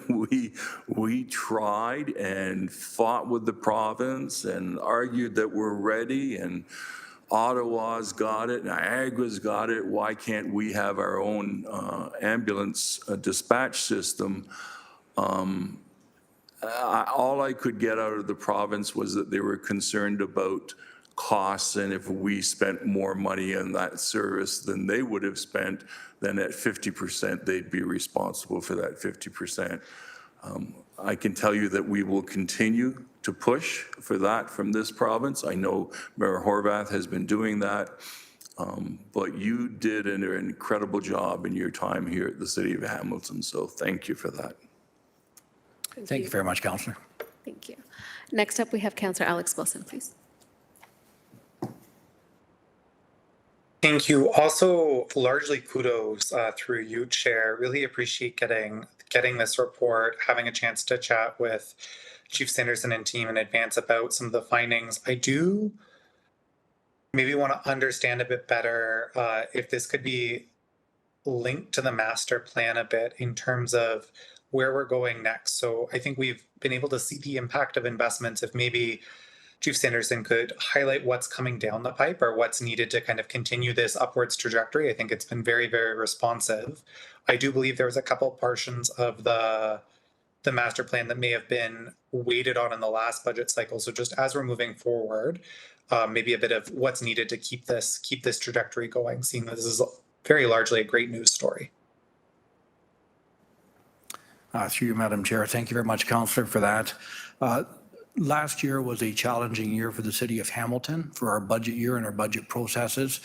We tried and fought with the province and argued that we're ready, and Ottawa's got it, Niagara's got it. Why can't we have our own ambulance dispatch system? All I could get out of the province was that they were concerned about costs, and if we spent more money on that service than they would have spent, then at 50%, they'd be responsible for that 50%. I can tell you that we will continue to push for that from this province. I know Mayor Horvath has been doing that, but you did an incredible job in your time here at the City of Hamilton, so thank you for that. Thank you very much, Councillor. Thank you. Next up, we have Councillor Alex Wilson, please. Thank you. Also, largely kudos through you, Chair. Really appreciate getting this report, having a chance to chat with Chief Sanderson and team in advance about some of the findings. I do maybe want to understand a bit better if this could be linked to the master plan a bit in terms of where we're going next. So I think we've been able to see the impact of investments. If maybe Chief Sanderson could highlight what's coming down the pipe or what's needed to kind of continue this upwards trajectory. I think it's been very, very responsive. I do believe there was a couple portions of the master plan that may have been waited on in the last budget cycle. So just as we're moving forward, maybe a bit of what's needed to keep this trajectory going, seeing that this is very largely a great news story. Through you, Madam Chair. Thank you very much, Councillor, for that. Last year was a challenging year for the City of Hamilton for our budget year and our budget processes.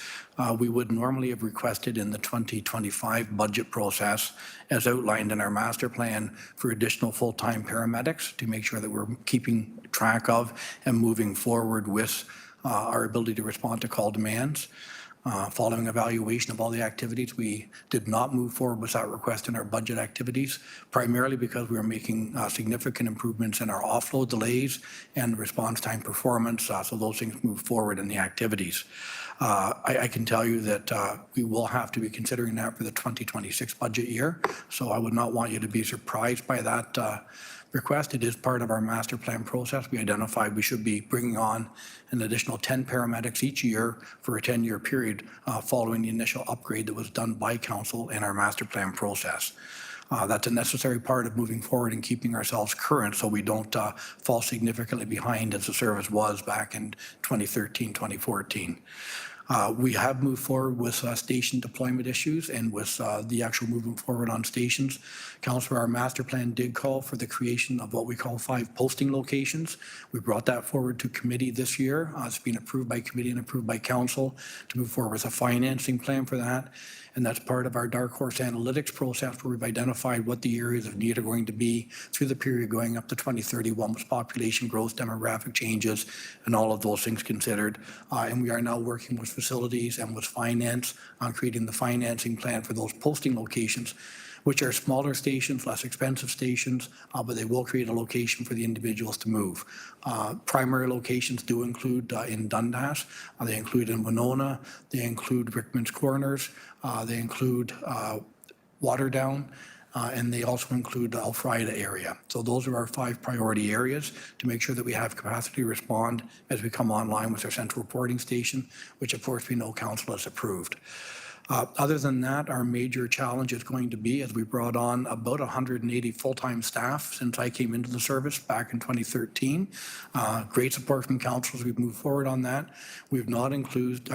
We would normally have requested in the 2025 budget process, as outlined in our master plan, for additional full-time paramedics to make sure that we're keeping track of and moving forward with our ability to respond to call demands. Following evaluation of all the activities, we did not move forward with that request in our budget activities, primarily because we were making significant improvements in our offload delays and response time performance, so those things moved forward in the activities. I can tell you that we will have to be considering that for the 2026 budget year, so I would not want you to be surprised by that request. It is part of our master plan process. We identified we should be bringing on an additional 10 paramedics each year for a 10-year period following the initial upgrade that was done by council in our master plan process. That's a necessary part of moving forward and keeping ourselves current so we don't fall significantly behind as the service was back in 2013, 2014. We have moved forward with station deployment issues and with the actual moving forward on stations. Councillor, our master plan did call for the creation of what we call 5 posting locations. We brought that forward to committee this year. It's been approved by committee and approved by council to move forward with a financing plan for that. And that's part of our Dark Horse Analytics process, where we've identified what the areas of need are going to be through the period going up to 2031 with population growth, demographic changes, and all of those things considered. And we are now working with facilities and with finance on creating the financing plan for those posting locations, which are smaller stations, less expensive stations, but they will create a location for the individuals to move. Primary locations do include in Dundas, they include in Winona, they include Rickman's Corners, they include Waterdown, and they also include the Elfrida area. So those are our 5 priority areas to make sure that we have capacity to respond as we come online with our central reporting station, which of course we know council has approved. Other than that, our major challenge is going to be, as we brought on about 180 full-time staff since I came into the service back in 2013. Great support from council as we've moved forward on that. We've not improved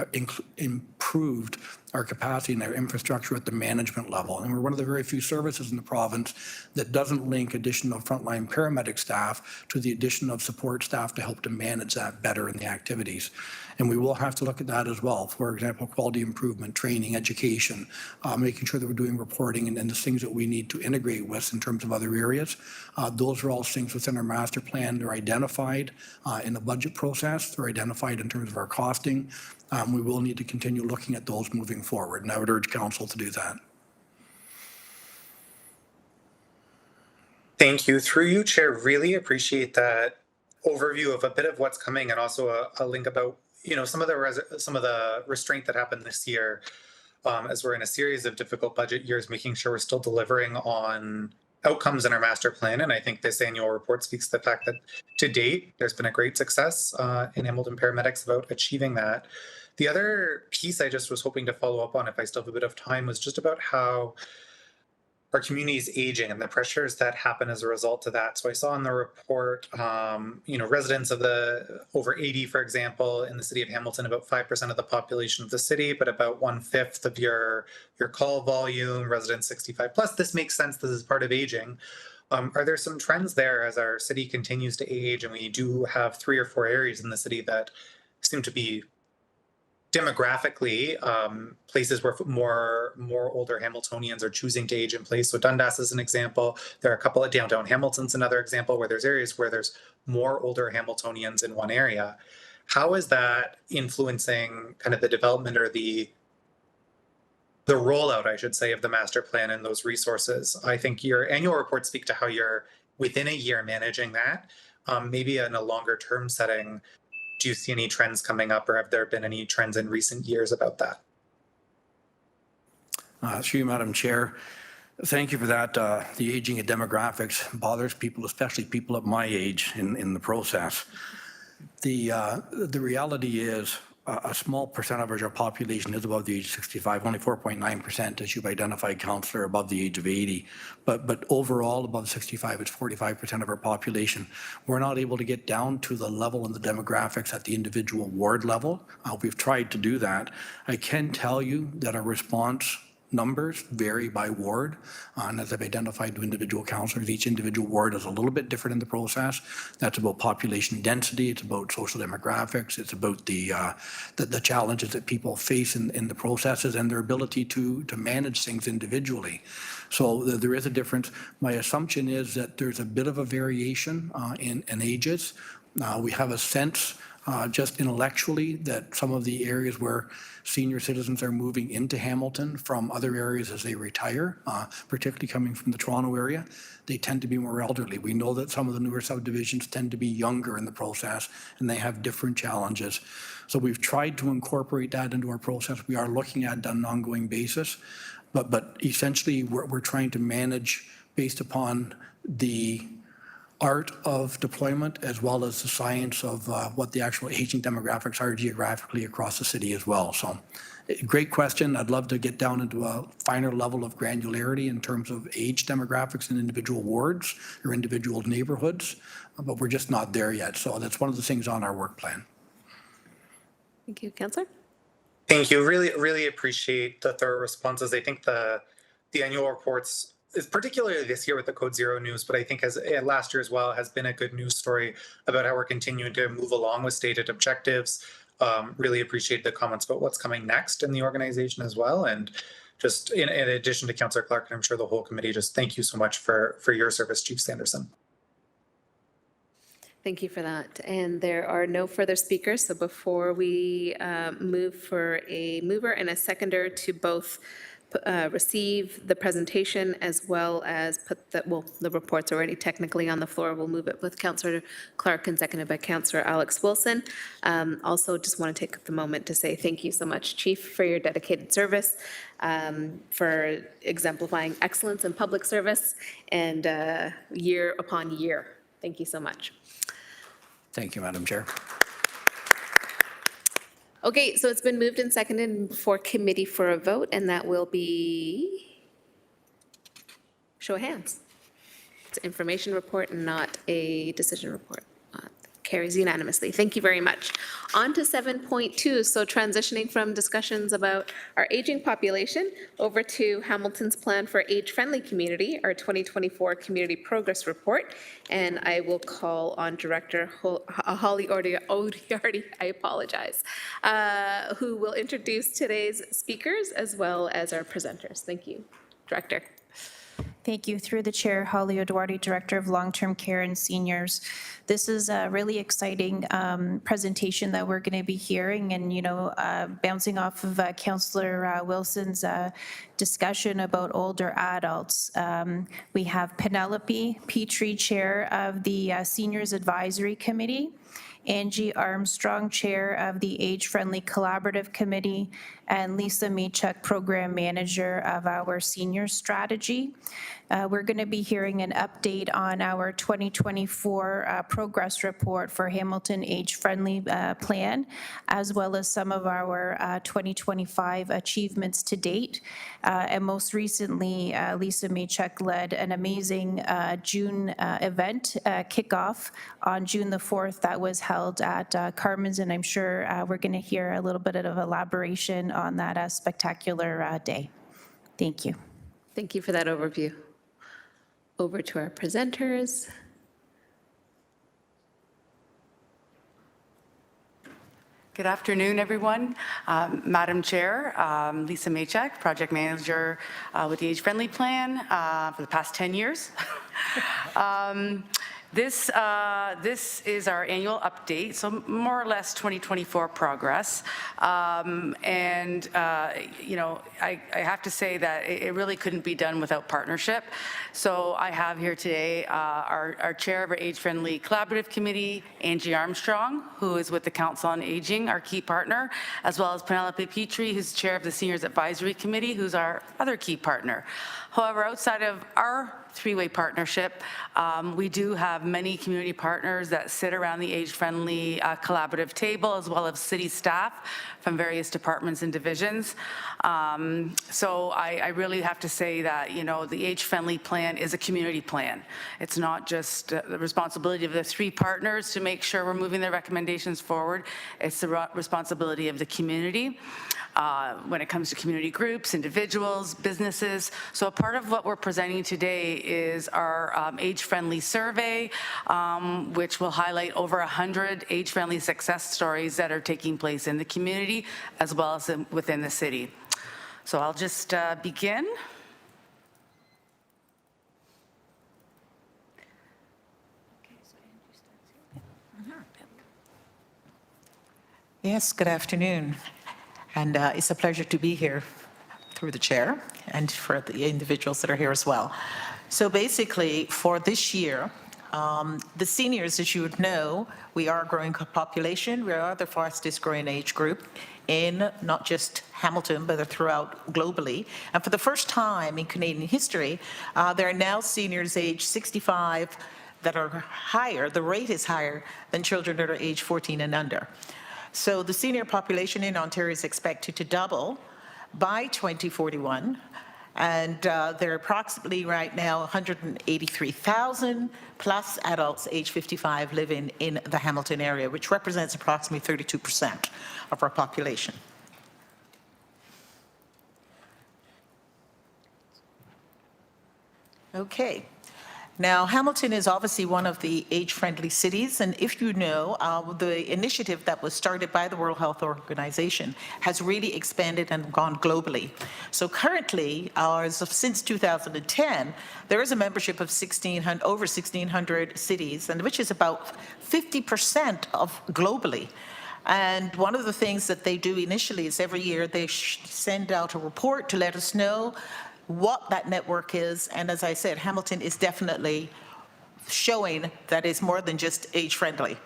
our capacity and our infrastructure at the management level. And we're one of the very few services in the province that doesn't link additional frontline paramedic staff to the addition of support staff to help to manage that better in the activities. And we will have to look at that as well. For example, quality improvement, training, education, making sure that we're doing reporting and the things that we need to integrate with in terms of other areas. Those are all things within our master plan. They're identified in the budget process. They're identified in terms of our costing. We will need to continue looking at those moving forward, and I would urge council to do that. Thank you. Through you, Chair, really appreciate that overview of a bit of what's coming and also a link about, some of the restraint that happened this year as we're in a series of difficult budget years, making sure we're still delivering on outcomes in our master plan. And I think this annual report speaks to the fact that to date, there's been a great success in Hamilton Paramedics about achieving that. The other piece I just was hoping to follow up on, if I still have a bit of time, was just about how our community is aging and the pressures that happen as a result of that. So I saw in the report, residents of the over 80, for example, in the city of Hamilton, about 5% of the population of the city, but about 1/5 of your call volume, residents 65 plus. This makes sense. This is part of aging. Are there some trends there as our city continues to age, and we do have 3 or 4 areas in the city that seem to be demographically places where more older Hamiltonians are choosing to age in place? So Dundas is an example. There are a couple of downtown Hamilton's another example where there's areas where there's more older Hamiltonians in one area. How is that influencing kind of the development or the rollout, I should say, of the master plan and those resources? I think your annual reports speak to how you're within a year managing that. Maybe in a longer term setting, do you see any trends coming up, or have there been any trends in recent years about that? Through you, Madam Chair. Thank you for that. The aging of demographics bothers people, especially people at my age in the process. The reality is a small percentage of our population is above the age of 65, only 4.9%, as you've identified, Councillor, above the age of 80. But overall, above 65, it's 45% of our population. We're not able to get down to the level and the demographics at the individual ward level. We've tried to do that. I can tell you that our response numbers vary by ward, and as I've identified to individual councillors, each individual ward is a little bit different in the process. That's about population density, it's about social demographics, it's about the challenges that people face in the processes and their ability to manage things individually. So there is a difference. My assumption is that there's a bit of a variation in ages. We have a sense just intellectually that some of the areas where senior citizens are moving into Hamilton from other areas as they retire, particularly coming from the Toronto area, they tend to be more elderly. We know that some of the newer subdivisions tend to be younger in the process and they have different challenges. So we've tried to incorporate that into our process. We are looking at it on an ongoing basis, but essentially we're trying to manage based upon the art of deployment as well as the science of what the actual aging demographics are geographically across the city as well. So great question. I'd love to get down into a finer level of granularity in terms of age demographics in individual wards or individual neighborhoods, but we're just not there yet. So that's one of the things on our work plan. Thank you. Councillor? Thank you. Really, really appreciate the thorough responses. I think the annual reports, is particularly this year with the Code Zero news, but I think as last year as well has been a good news story about how we're continuing to move along with stated objectives. Really appreciate the comments about what's coming next in the organization as well. And just in addition to Councillor Clark, and I'm sure the whole committee, just thank you so much for your service, Chief Sanderson. Thank you for that. And there are no further speakers. So before we move for a mover and a seconder to both receive the presentation as well as put the report's already technically on the floor. We'll move it with Councillor Clark and seconded by Councillor Alex Wilson. Also, just want to take the moment to say thank you so much, Chief, for your dedicated service, for exemplifying excellence in public service and year upon year. Thank you so much. Thank you, Madam Chair. Okay, so it's been moved and seconded for committee for a vote, and that will be show of hands. It's an information report and not a decision report. Carries unanimously. Thank you very much. On to 7.2, so transitioning from discussions about our aging population over to Hamilton's plan for age-friendly community, our 2024 Community Progress Report. And I will call on Director Holly Odiarty, I apologize, who will introduce today's speakers as well as our presenters. Thank you, Director. Thank you. Through the chair, Holly O'Duarty, Director of Long-Term Care and Seniors. This is a really exciting presentation that we're going to be hearing, and, you know, bouncing off of Councillor Wilson's discussion about older adults. We have Penelope Petrie, Chair of the Seniors Advisory Committee, Angie Armstrong, Chair of the Age-Friendly Collaborative Committee, and Lisa Machuk, Program Manager of our Senior Strategy. We're going to be hearing an update on our 2024 progress report for Hamilton Age-Friendly Plan, as well as some of our 2025 achievements to date. And most recently, Lisa Machuk led an amazing June event kickoff on June the 4th that was held at Carmen's, and I'm sure we're going to hear a little bit of elaboration on that spectacular day. Thank you. Thank you for that overview. Over to our presenters. Good afternoon, everyone. Madam Chair, Lisa Machuk, Project Manager with the Age Friendly Plan for the past 10 years. This is our annual update, so more or less 2024 progress. You know, I have to say that it really couldn't be done without partnership. So I have here today our chair of our Age Friendly Collaborative Committee, Angie Armstrong, who is with the Council on Aging, our key partner, as well as Penelope Petrie, who's chair of the Seniors Advisory Committee, who's our other key partner. However, outside of our three-way partnership, we do have many community partners that sit around the age-friendly collaborative table, as well as city staff from various departments and divisions. So I really have to say that, you know, the age-friendly plan is a community plan. It's not just the responsibility of the three partners to make sure we're moving their recommendations forward. It's the responsibility of the community when it comes to community groups, individuals, businesses. So a part of what we're presenting today is our age-friendly survey, which will highlight over 100 age-friendly success stories that are taking place in the community as well as within the city. So I'll just begin. Yes, good afternoon. And it's a pleasure to be here through the chair and for the individuals that are here as well. So basically, for this year, the seniors, as you would know, we are a growing population. We are the fastest growing age group in not just Hamilton, but throughout globally. And for the first time in Canadian history, there are now seniors age 65 that are higher, the rate is higher than children that are age 14 and under. So the senior population in Ontario is expected to double by 2041. And there are approximately right now 183,000 plus adults age 55 living in the Hamilton area, which represents approximately 32% of our population. Okay. Now, Hamilton is obviously one of the age-friendly cities, and if you know, the initiative that was started by the World Health Organization has really expanded and gone globally. So currently, since 2010, there is a membership of over 1,600 cities, and which is about 50% of globally. And one of the things that they do initially is every year they send out a report to let us know what that network is. And as I said, Hamilton is definitely showing that it's more than just age-friendly.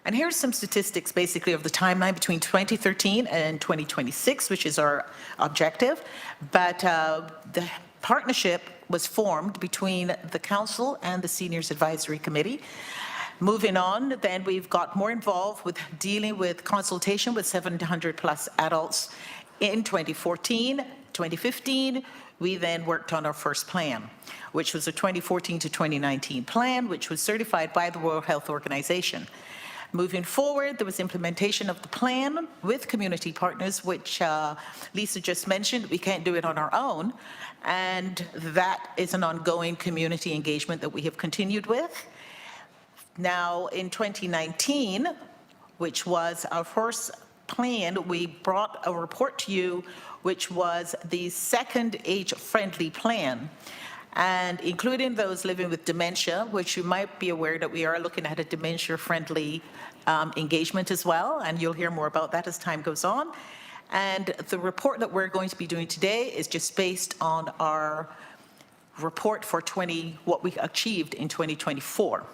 And here's some statistics basically of the timeline between 2013 and 2026, which is our objective. But the partnership was formed between the council and the Seniors Advisory Committee. Moving on, then we've got more involved with dealing with consultation with 700 plus adults. In 2014, 2015, we then worked on our first plan, which was a 2014 to 2019 plan, which was certified by the World Health Organization. Moving forward, there was implementation of the plan with community partners, which Lisa just mentioned. We can't do it on our own. And that is an ongoing community engagement that we have continued with. Now, in 2019, which was our first plan, we brought a report to you, which was the second age-friendly plan. And including those living with dementia, which you might be aware that we are looking at a dementia-friendly engagement as well, and you'll hear more about that as time goes on. And the report that we're going to be doing today is just based on our report for what we achieved in 2024.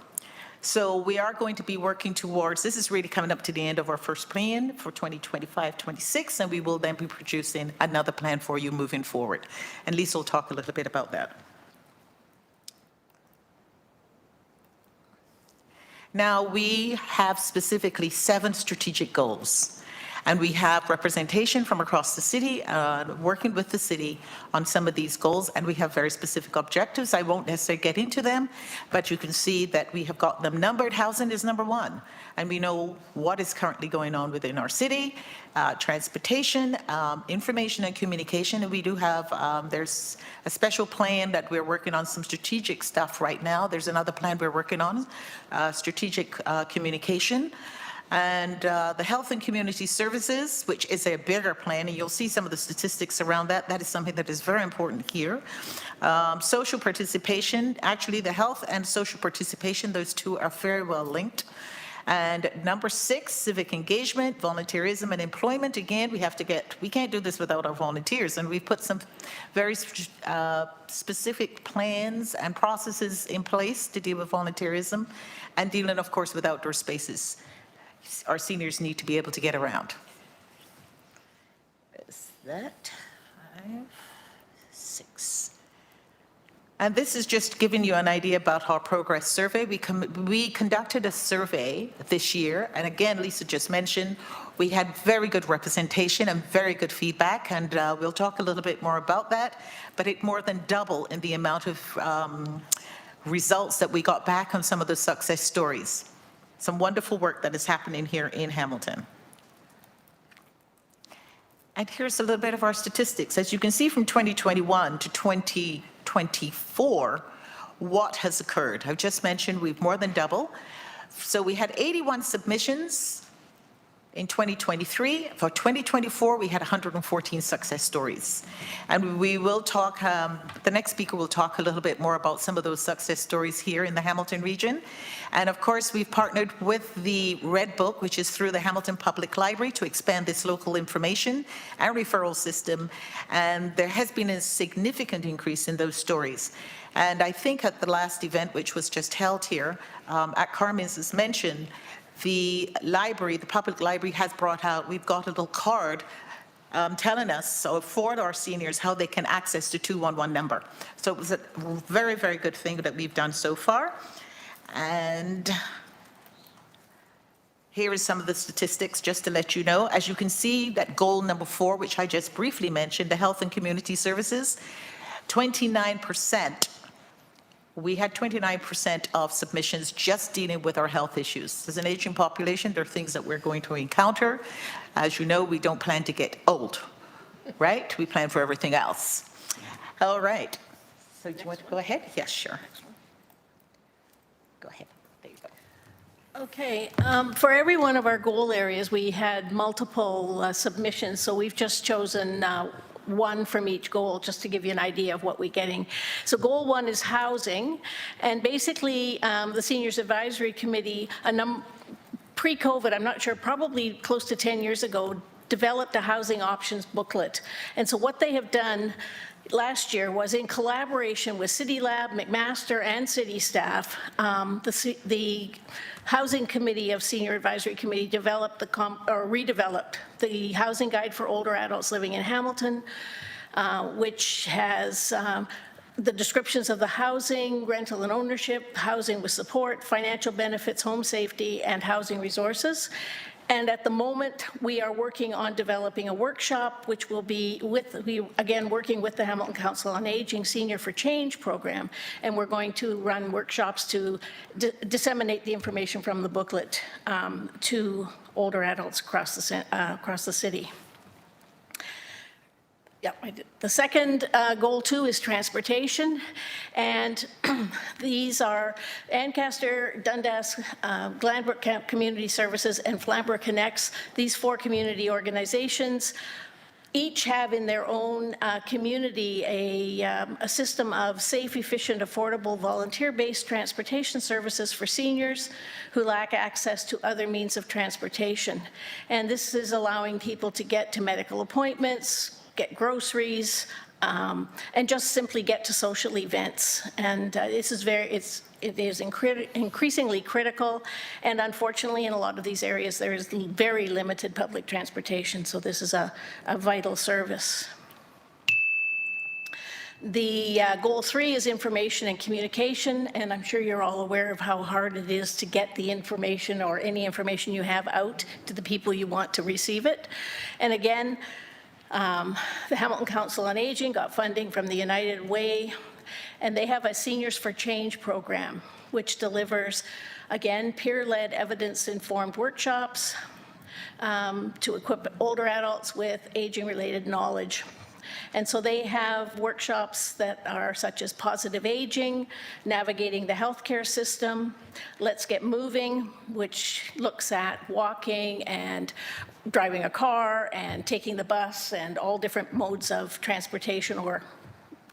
So we are going to be working towards, this is really coming up to the end of our first plan for 2025-26, and we will then be producing another plan for you moving forward. And Lisa will talk a little bit about that. Now, we have specifically 7 strategic goals, and we have representation from across the city, working with the city on some of these goals, and we have very specific objectives. I won't necessarily get into them, but you can see that we have got them numbered. Housing is number 1, and we know what is currently going on within our city, transportation, information and communication, and we do have, there's a special plan that we're working on, some strategic stuff right now. There's another plan we're working on, strategic communication. And the health and community services, which is a bigger plan, and you'll see some of the statistics around that. That is something that is very important here. Social participation, actually the health and social participation, those two are very well linked. And number 6, civic engagement, volunteerism, and employment. Again, we can't do this without our volunteers, and we've put some very specific plans and processes in place to deal with volunteerism and dealing, of course, with outdoor spaces. Our seniors need to be able to get around. Is that 5, 6? And this is just giving you an idea about our progress survey. We conducted a survey this year, and again, Lisa just mentioned, we had very good representation and very good feedback, and we'll talk a little bit more about that, but it more than doubled in the amount of results that we got back on some of the success stories. Some wonderful work that is happening here in Hamilton. And here's a little bit of our statistics. As you can see from 2021 to 2024, what has occurred? I've just mentioned we've more than doubled. So we had 81 submissions in 2023. For 2024, we had 114 success stories. And we will talk, the next speaker will talk a little bit more about some of those success stories here in the Hamilton region. And of course, we've partnered with the Red Book, which is through the Hamilton Public Library, to expand this local information and referral system. And there has been a significant increase in those stories. And I think at the last event, which was just held here, at Carmen's, as mentioned, the library, the public library has brought out, we've got a little card telling us, so for our seniors, how they can access the 211 number. So it was a very, very good thing that we've done so far. And here is some of the statistics just to let you know. As you can see, that goal number 4, which I just briefly mentioned, the health and community services, 29%. We had 29% of submissions just dealing with our health issues. As an aging population, there are things that we're going to encounter. As you know, we don't plan to get old, right? We plan for everything else. All right. So do you want to go ahead? Yes, sure. Go ahead. There you go. Okay, for every one of our goal areas, we had multiple submissions, so we've just chosen one from each goal, just to give you an idea of what we're getting. So goal 1 is housing, and basically the Seniors Advisory Committee, pre-COVID, I'm not sure, probably close to 10 years ago, developed a housing options booklet. And so what they have done last year was, in collaboration with City Lab, McMaster, and city staff, the Housing Committee of Senior Advisory Committee developed redeveloped the Housing Guide for Older Adults Living in Hamilton, which has the descriptions of the housing, rental and ownership, housing with support, financial benefits, home safety, and housing resources. And at the moment, we are working on developing a workshop, which will be working with the Hamilton Council on Aging Senior for Change program. And we're going to run workshops to disseminate the information from the booklet to older adults across the city. Yep, I did. The second goal 2 is transportation, and these are Ancaster, Dundas, Glanbrook Camp Community Services, and Flamborough Connects. These 4 community organizations each have in their own community a system of safe, efficient, affordable, volunteer-based transportation services for seniors who lack access to other means of transportation. And this is allowing people to get to medical appointments, get groceries, and just simply get to social events. And this is it is increasingly critical, and unfortunately, in a lot of these areas, there is very limited public transportation, so this is a vital service. The goal 3 is information and communication, and I'm sure you're all aware of how hard it is to get the information or any information you have out to the people you want to receive it. And again, the Hamilton Council on Aging got funding from the United Way, and they have a Seniors for Change program, which delivers, again, peer-led, evidence-informed workshops to equip older adults with aging-related knowledge. And so they have workshops that are such as positive aging, navigating the healthcare system, Let's Get Moving, which looks at walking and driving a car and taking the bus and all different modes of transportation or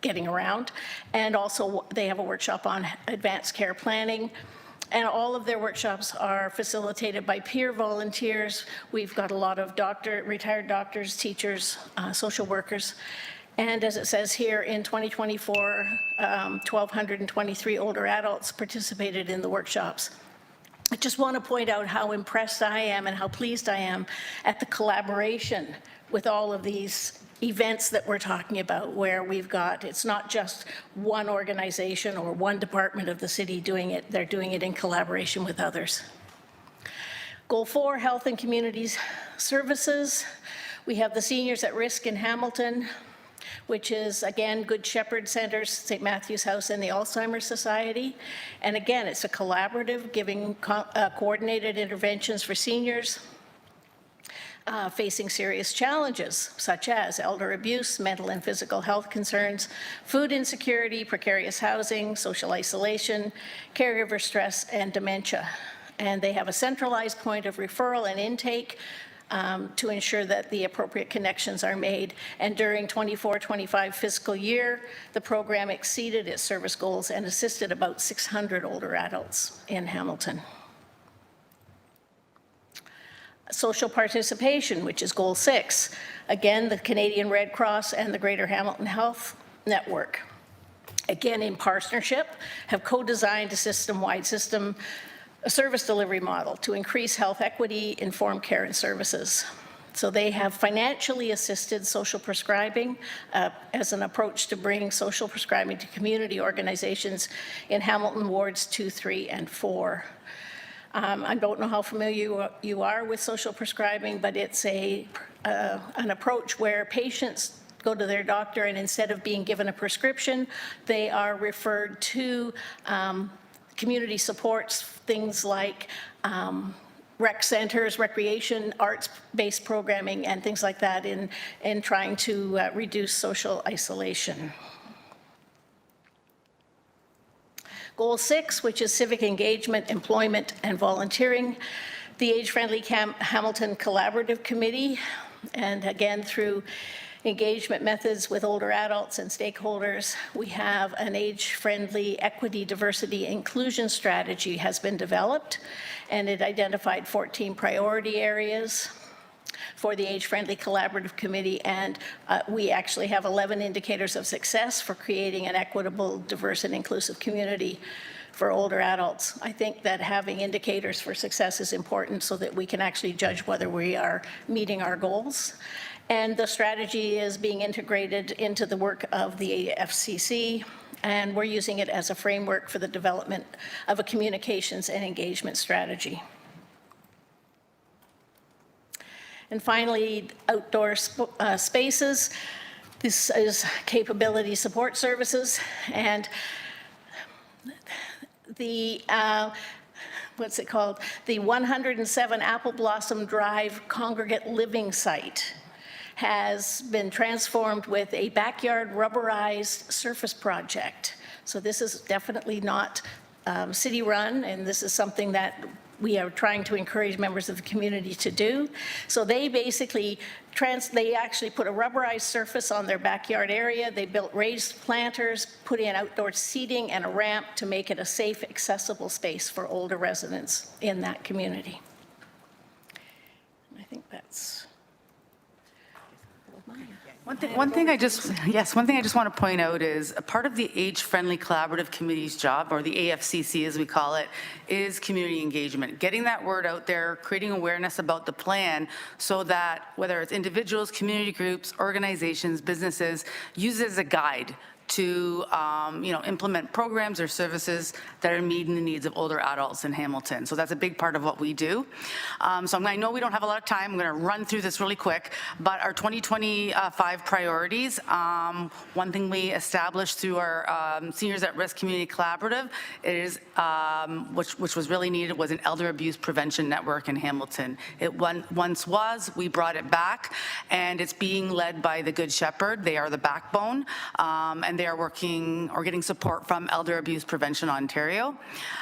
getting around. And also they have a workshop on advanced care planning. And all of their workshops are facilitated by peer volunteers. We've got a lot of retired doctors, teachers, social workers. And as it says here, in 2024, 1,223 older adults participated in the workshops. I just want to point out how impressed I am and how pleased I am at the collaboration with all of these events that we're talking about, where we've got, it's not just one organization or one department of the city doing it, they're doing it in collaboration with others. Goal 4, health and communities services. We have the Seniors at Risk in Hamilton, which is, again, Good Shepherd Centers, St. Matthew's House, and the Alzheimer's Society. And again, it's a collaborative, giving coordinated interventions for seniors facing serious challenges, such as elder abuse, mental and physical health concerns, food insecurity, precarious housing, social isolation, caregiver stress, and dementia. And they have a centralized point of referral and intake to ensure that the appropriate connections are made. And during 24-25 fiscal year, the program exceeded its service goals and assisted about 600 older adults in Hamilton. Social participation, which is goal 6. Again, the Canadian Red Cross and the Greater Hamilton Health Network, again in partnership, have co-designed a system-wide service delivery model to increase health equity, informed care and services. So they have financially assisted social prescribing as an approach to bring social prescribing to community organizations in Hamilton wards 2, 3, and 4. I don't know how familiar you are with social prescribing, but it's an approach where patients go to their doctor, and instead of being given a prescription, they are referred to community supports, things like rec centers, recreation, arts-based programming, and things like that in trying to reduce social isolation. Goal 6, which is civic engagement, employment, and volunteering. The Age Friendly Hamilton Collaborative Committee, and again through engagement methods with older adults and stakeholders, we have an age-friendly equity, diversity, inclusion strategy has been developed, and it identified 14 priority areas for the Age Friendly Collaborative Committee, and we actually have 11 indicators of success for creating an equitable, diverse, and inclusive community for older adults. I think that having indicators for success is important so that we can actually judge whether we are meeting our goals. And the strategy is being integrated into the work of the FCC, and we're using it as a framework for the development of a communications and engagement strategy. And finally, outdoor spaces. This is capability support services, and the what's it called? The 107 Apple Blossom Drive Congregate Living Site has been transformed with a backyard rubberized surface project. So this is definitely not city-run, and this is something that we are trying to encourage members of the community to do. So they basically, they actually put a rubberized surface on their backyard area. They built raised planters, put in outdoor seating and a ramp to make it a safe, accessible space for older residents in that community. I think that's One thing I just want to point out is a part of the Age-Friendly Collaborative Committee's job, or the AFCC as we call it, is community engagement. Getting that word out there, creating awareness about the plan so that whether it's individuals, community groups, organizations, businesses, use it as a guide to implement programs or services that are meeting the needs of older adults in Hamilton. So that's a big part of what we do. I know we don't have a lot of time. I'm going to run through this really quick. But our 2025 priorities, one thing we established through our Seniors at Risk Community Collaborative is, which was really needed, was an elder abuse prevention network in Hamilton. It once was. We brought it back, and it's being led by the Good Shepherd. They are the backbone, and they are working or getting support from Elder Abuse Prevention Ontario.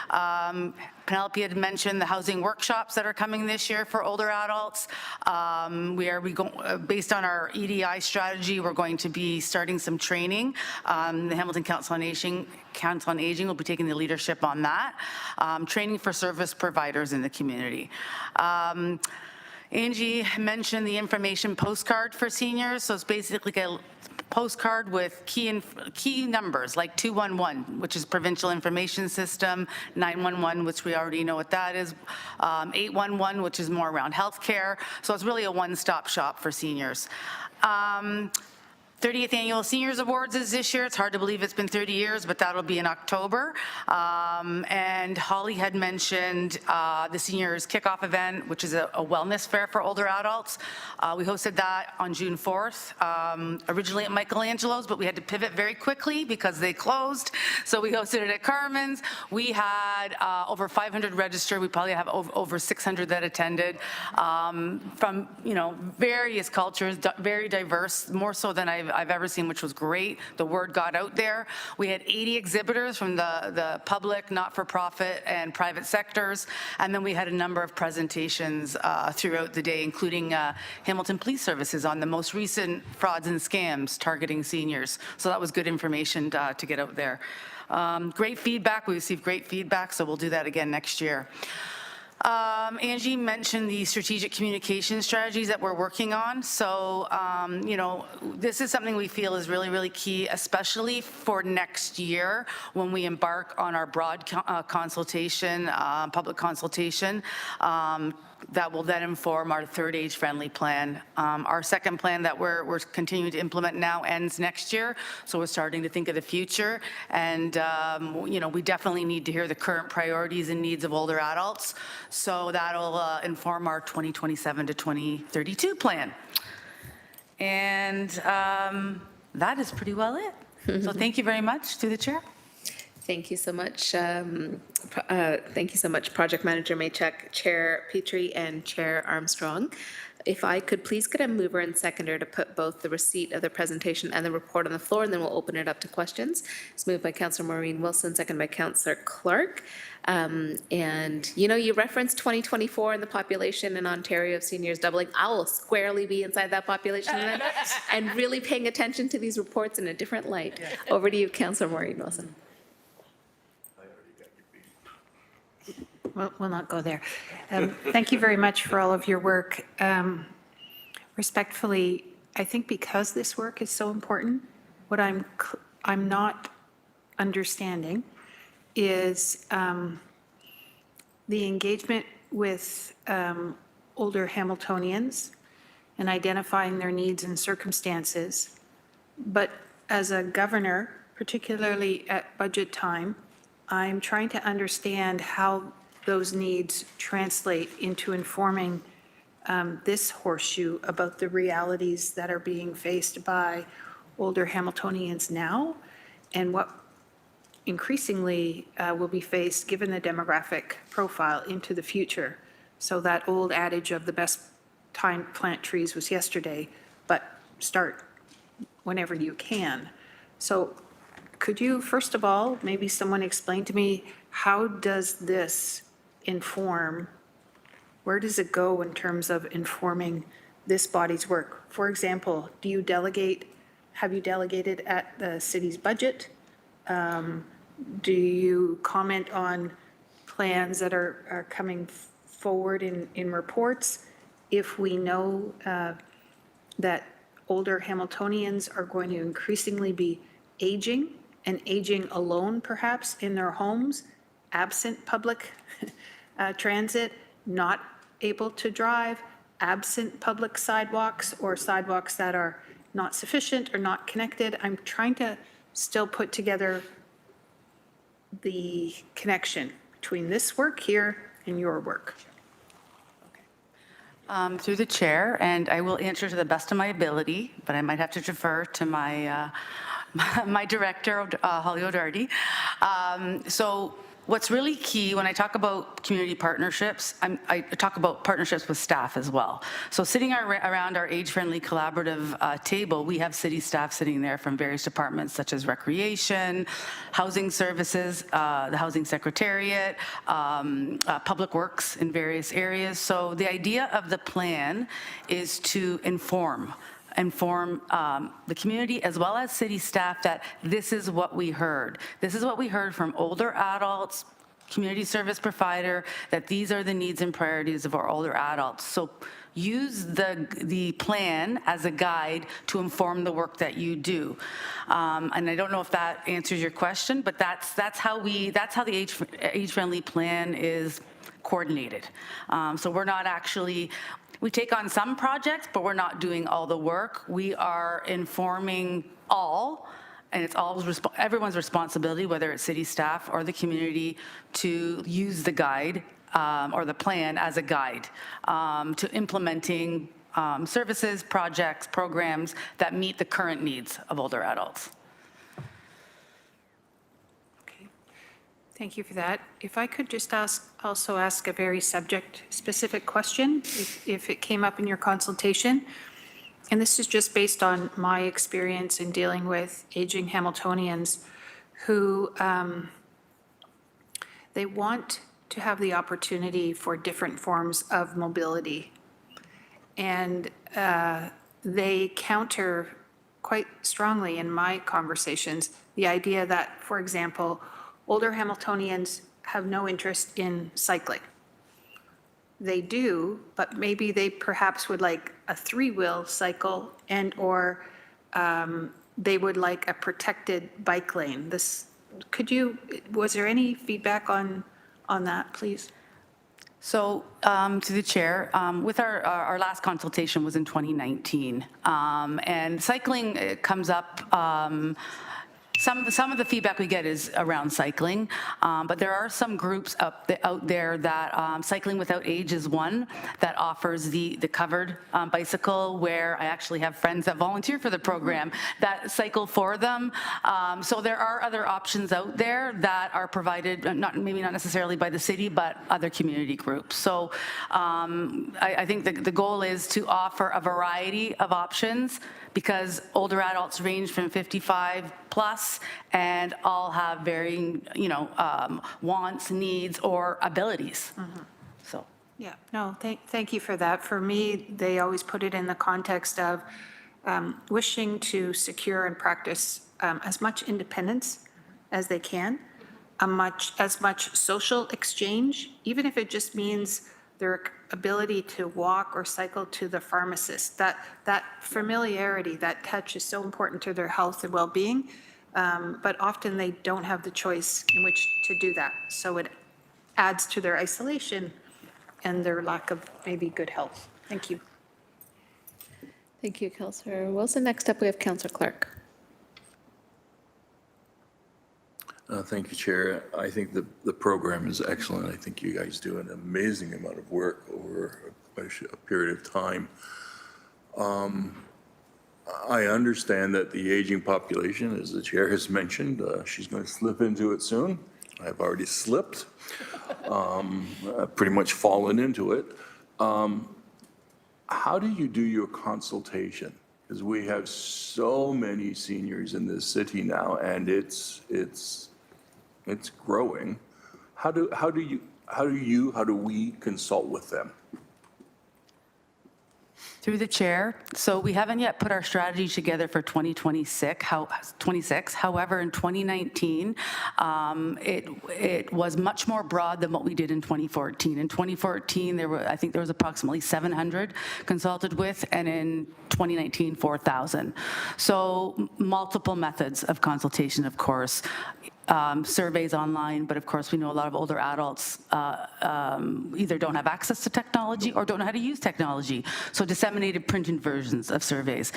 Penelope had mentioned the housing workshops that are coming this year for older adults. Based on our EDI strategy, we're going to be starting some training. The Hamilton Council on Aging will be taking the leadership on that. Training for service providers in the community. Angie mentioned the information postcard for seniors. So it's basically a postcard with key numbers like 211, which is provincial information system, 911, which we already know what that is, 811, which is more around healthcare. So it's really a one-stop shop for seniors. 30th Annual Seniors Awards is this year. It's hard to believe it's been 30 years, but that'll be in October. And Holly had mentioned the Seniors Kickoff event, which is a wellness fair for older adults. We hosted that on June 4th, originally at Michelangelo's, but we had to pivot very quickly because they closed. So we hosted it at Carmen's. We had over 500 registered. We probably have over 600 that attended from various cultures, very diverse, more so than I've ever seen, which was great. The word got out there. We had 80 exhibitors from the public, not-for-profit, and private sectors. And then we had a number of presentations throughout the day, including Hamilton Police Services on the most recent frauds and scams targeting seniors. So that was good information to get out there. Great feedback. We received great feedback, so we'll do that again next year. Angie mentioned the strategic communication strategies that we're working on. So, this is something we feel is really, really key, especially for next year when we embark on our broad consultation, public consultation. That will then inform our third age-friendly plan. Our second plan that we're continuing to implement now ends next year, so we're starting to think of the future. And, we definitely need to hear the current priorities and needs of older adults. So that'll inform our 2027 to 2032 plan. And that is pretty well it. So thank you very much. Through the chair. Thank you so much. Thank you so much, Project Manager Maychuk, Chair Petrie, and Chair Armstrong. If I could please get a mover and seconder to put both the receipt of the presentation and the report on the floor, and then we'll open it up to questions. It's moved by Councillor Maureen Wilson, second by Councillor Clark. And you referenced 2024 and the population in Ontario of seniors doubling. I will squarely be inside that population and really paying attention to these reports in a different light. Over to you, Councillor Maureen Wilson. We'll not go there. Thank you very much for all of your work. Respectfully, I think because this work is so important, what I'm not understanding is the engagement with older Hamiltonians and identifying their needs and circumstances. But as a governor, particularly at budget time, I'm trying to understand how those needs translate into informing this horseshoe about the realities that are being faced by older Hamiltonians now and what increasingly will be faced given the demographic profile into the future. So that old adage of the best time to plant trees was yesterday but start whenever you can. So could you, first of all, maybe someone explain to me, how does this inform, where does it go in terms of informing this body's work? For example, do you delegate, have you delegated at the city's budget? Do you comment on plans that are coming forward in reports? If we know that older Hamiltonians are going to increasingly be aging, and aging alone perhaps in their homes, absent public transit, not able to drive, absent public sidewalks or sidewalks that are not sufficient or not connected. I'm trying to still put together the connection between this work here and your work. Through the chair, and I will answer to the best of my ability, but I might have to defer to my my director, Holly O'Doherty. So what's really key when I talk about community partnerships, I talk about partnerships with staff as well. So sitting around our age-friendly collaborative table, we have city staff sitting there from various departments such as recreation, housing services, the housing secretariat, public works in various areas. So the idea of the plan is to inform the community as well as city staff that this is what we heard. This is what we heard from older adults, community service provider, that these are the needs and priorities of our older adults. So use the plan as a guide to inform the work that you do. And I don't know if that answers your question, but that's how the age-friendly plan is coordinated. So we're not actually, we take on some projects, but we're not doing all the work. We are informing all, and it's always everyone's responsibility, whether it's city staff or the community, to use the guide or the plan as a guide to implementing services, projects, programs that meet the current needs of older adults. Thank you for that. If I could just also ask a very subject-specific question, if it came up in your consultation. And this is just based on my experience in dealing with aging Hamiltonians who they want to have the opportunity for different forms of mobility. And they counter quite strongly in my conversations the idea that, for example, older Hamiltonians have no interest in cycling. They do, but maybe they perhaps would like a three-wheel cycle and/or they would like a protected bike lane. Was there any feedback on that, please? So to the chair, with our last consultation was in 2019, and cycling comes up. Some of the feedback we get is around cycling, but there are some groups out there that Cycling Without Age is one that offers the covered bicycle, where I actually have friends that volunteer for the program that cycle for them. So there are other options out there that are provided, maybe not necessarily by the city, but other community groups. So I think the goal is to offer a variety of options, because older adults range from 55 plus and all have varying, wants, needs, or abilities. So. Yeah, no, thank you for that. For me, they always put it in the context of wishing to secure and practice as much independence as they can, as much social exchange, even if it just means their ability to walk or cycle to the pharmacist. That familiarity, that touch is so important to their health and well-being, but often they don't have the choice in which to do that. So it adds to their isolation and their lack of maybe good health. Thank you. Thank you, Councillor Wilson. Next up, we have Councillor Clark. Thank you, Chair. I think the program is excellent. I think you guys do an amazing amount of work over a period of time. I understand that the aging population, as the Chair has mentioned, she's going to slip into it soon. I've already slipped, pretty much fallen into it. How do you do your consultation? Because we have so many seniors in this city now, and it's growing. How do we consult with them? Through the chair, so we haven't yet put our strategy together for 2026. However, in 2019, it was much more broad than what we did in 2014. In 2014, I think there was approximately 700 consulted with, and in 2019, 4,000. So multiple methods of consultation, of course. Surveys online, but of course we know a lot of older adults either don't have access to technology or don't know how to use technology. So disseminated printed versions of surveys.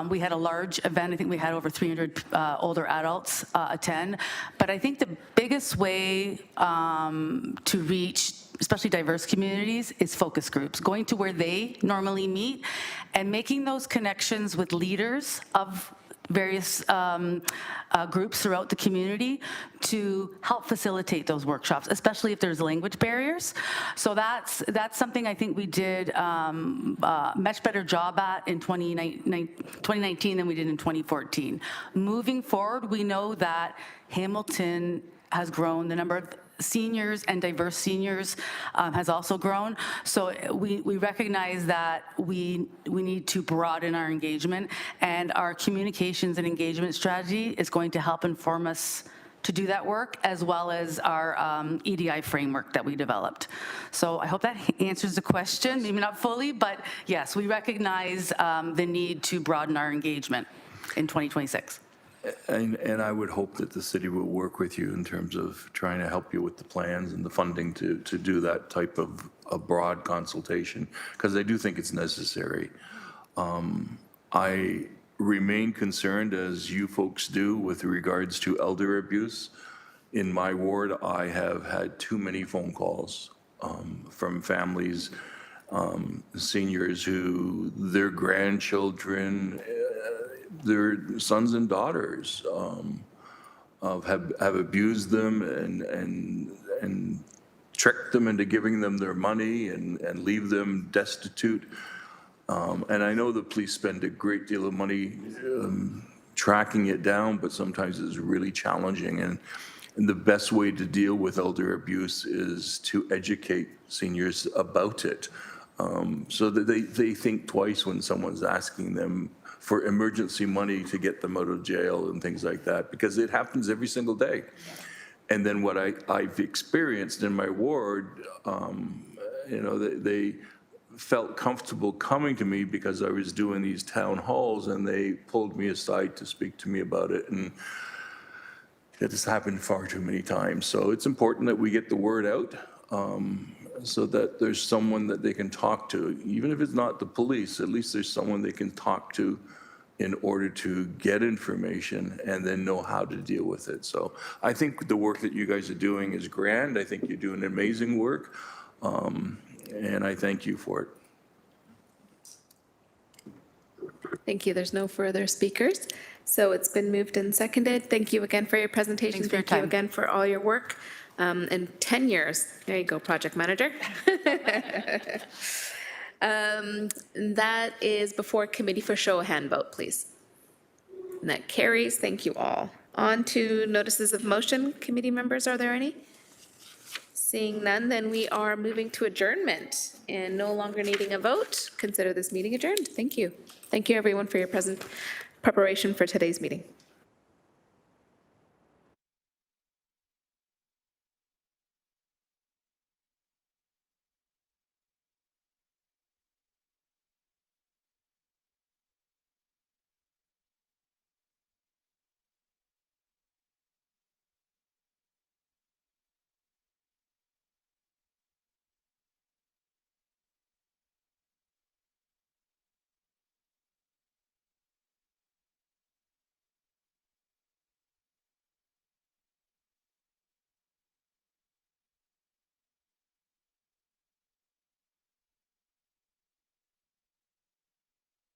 We had a large event. I think we had over 300 older adults attend. But I think the biggest way to reach especially diverse communities is focus groups, going to where they normally meet and making those connections with leaders of various groups throughout the community to help facilitate those workshops, especially if there's language barriers. So that's something I think we did much better job at in 2019 than we did in 2014. Moving forward, we know that Hamilton has grown. The number of seniors and diverse seniors has also grown. So we recognize that we need to broaden our engagement, and our communications and engagement strategy is going to help inform us to do that work, as well as our EDI framework that we developed. So I hope that answers the question, maybe not fully, but yes, we recognize the need to broaden our engagement in 2026. And I would hope that the city will work with you in terms of trying to help you with the plans and the funding to do that type of a broad consultation, because I do think it's necessary. I remain concerned, as you folks do, with regards to elder abuse. In my ward, I have had too many phone calls from families, seniors who their grandchildren, their sons and daughters have abused them and tricked them into giving them their money and leave them destitute. And I know the police spend a great deal of money tracking it down, but sometimes it's really challenging. And the best way to deal with elder abuse is to educate seniors about it, so that they think twice when someone's asking them for emergency money to get them out of jail and things like that, because it happens every single day. And then what I've experienced in my ward, they felt comfortable coming to me because I was doing these town halls, and they pulled me aside to speak to me about it. And it has happened far too many times. So it's important that we get the word out, so that there's someone that they can talk to. Even if it's not the police, at least there's someone they can talk to in order to get information and then know how to deal with it. So I think the work that you guys are doing is grand. I think you're doing amazing work, and I thank you for it. Thank you. There's no further speakers. So it's been moved and seconded. Thank you again for your presentation. Thanks for your Thank you time. again for all your work. In 10 years, there you go, project manager. That is before committee for show of hand vote, please. And that carries. Thank you all. On to notices of motion. Committee members, are there any? Seeing none, then we are moving to adjournment and no longer needing a vote. Consider this meeting adjourned. Thank you. Thank you, everyone, for your preparation for today's meeting.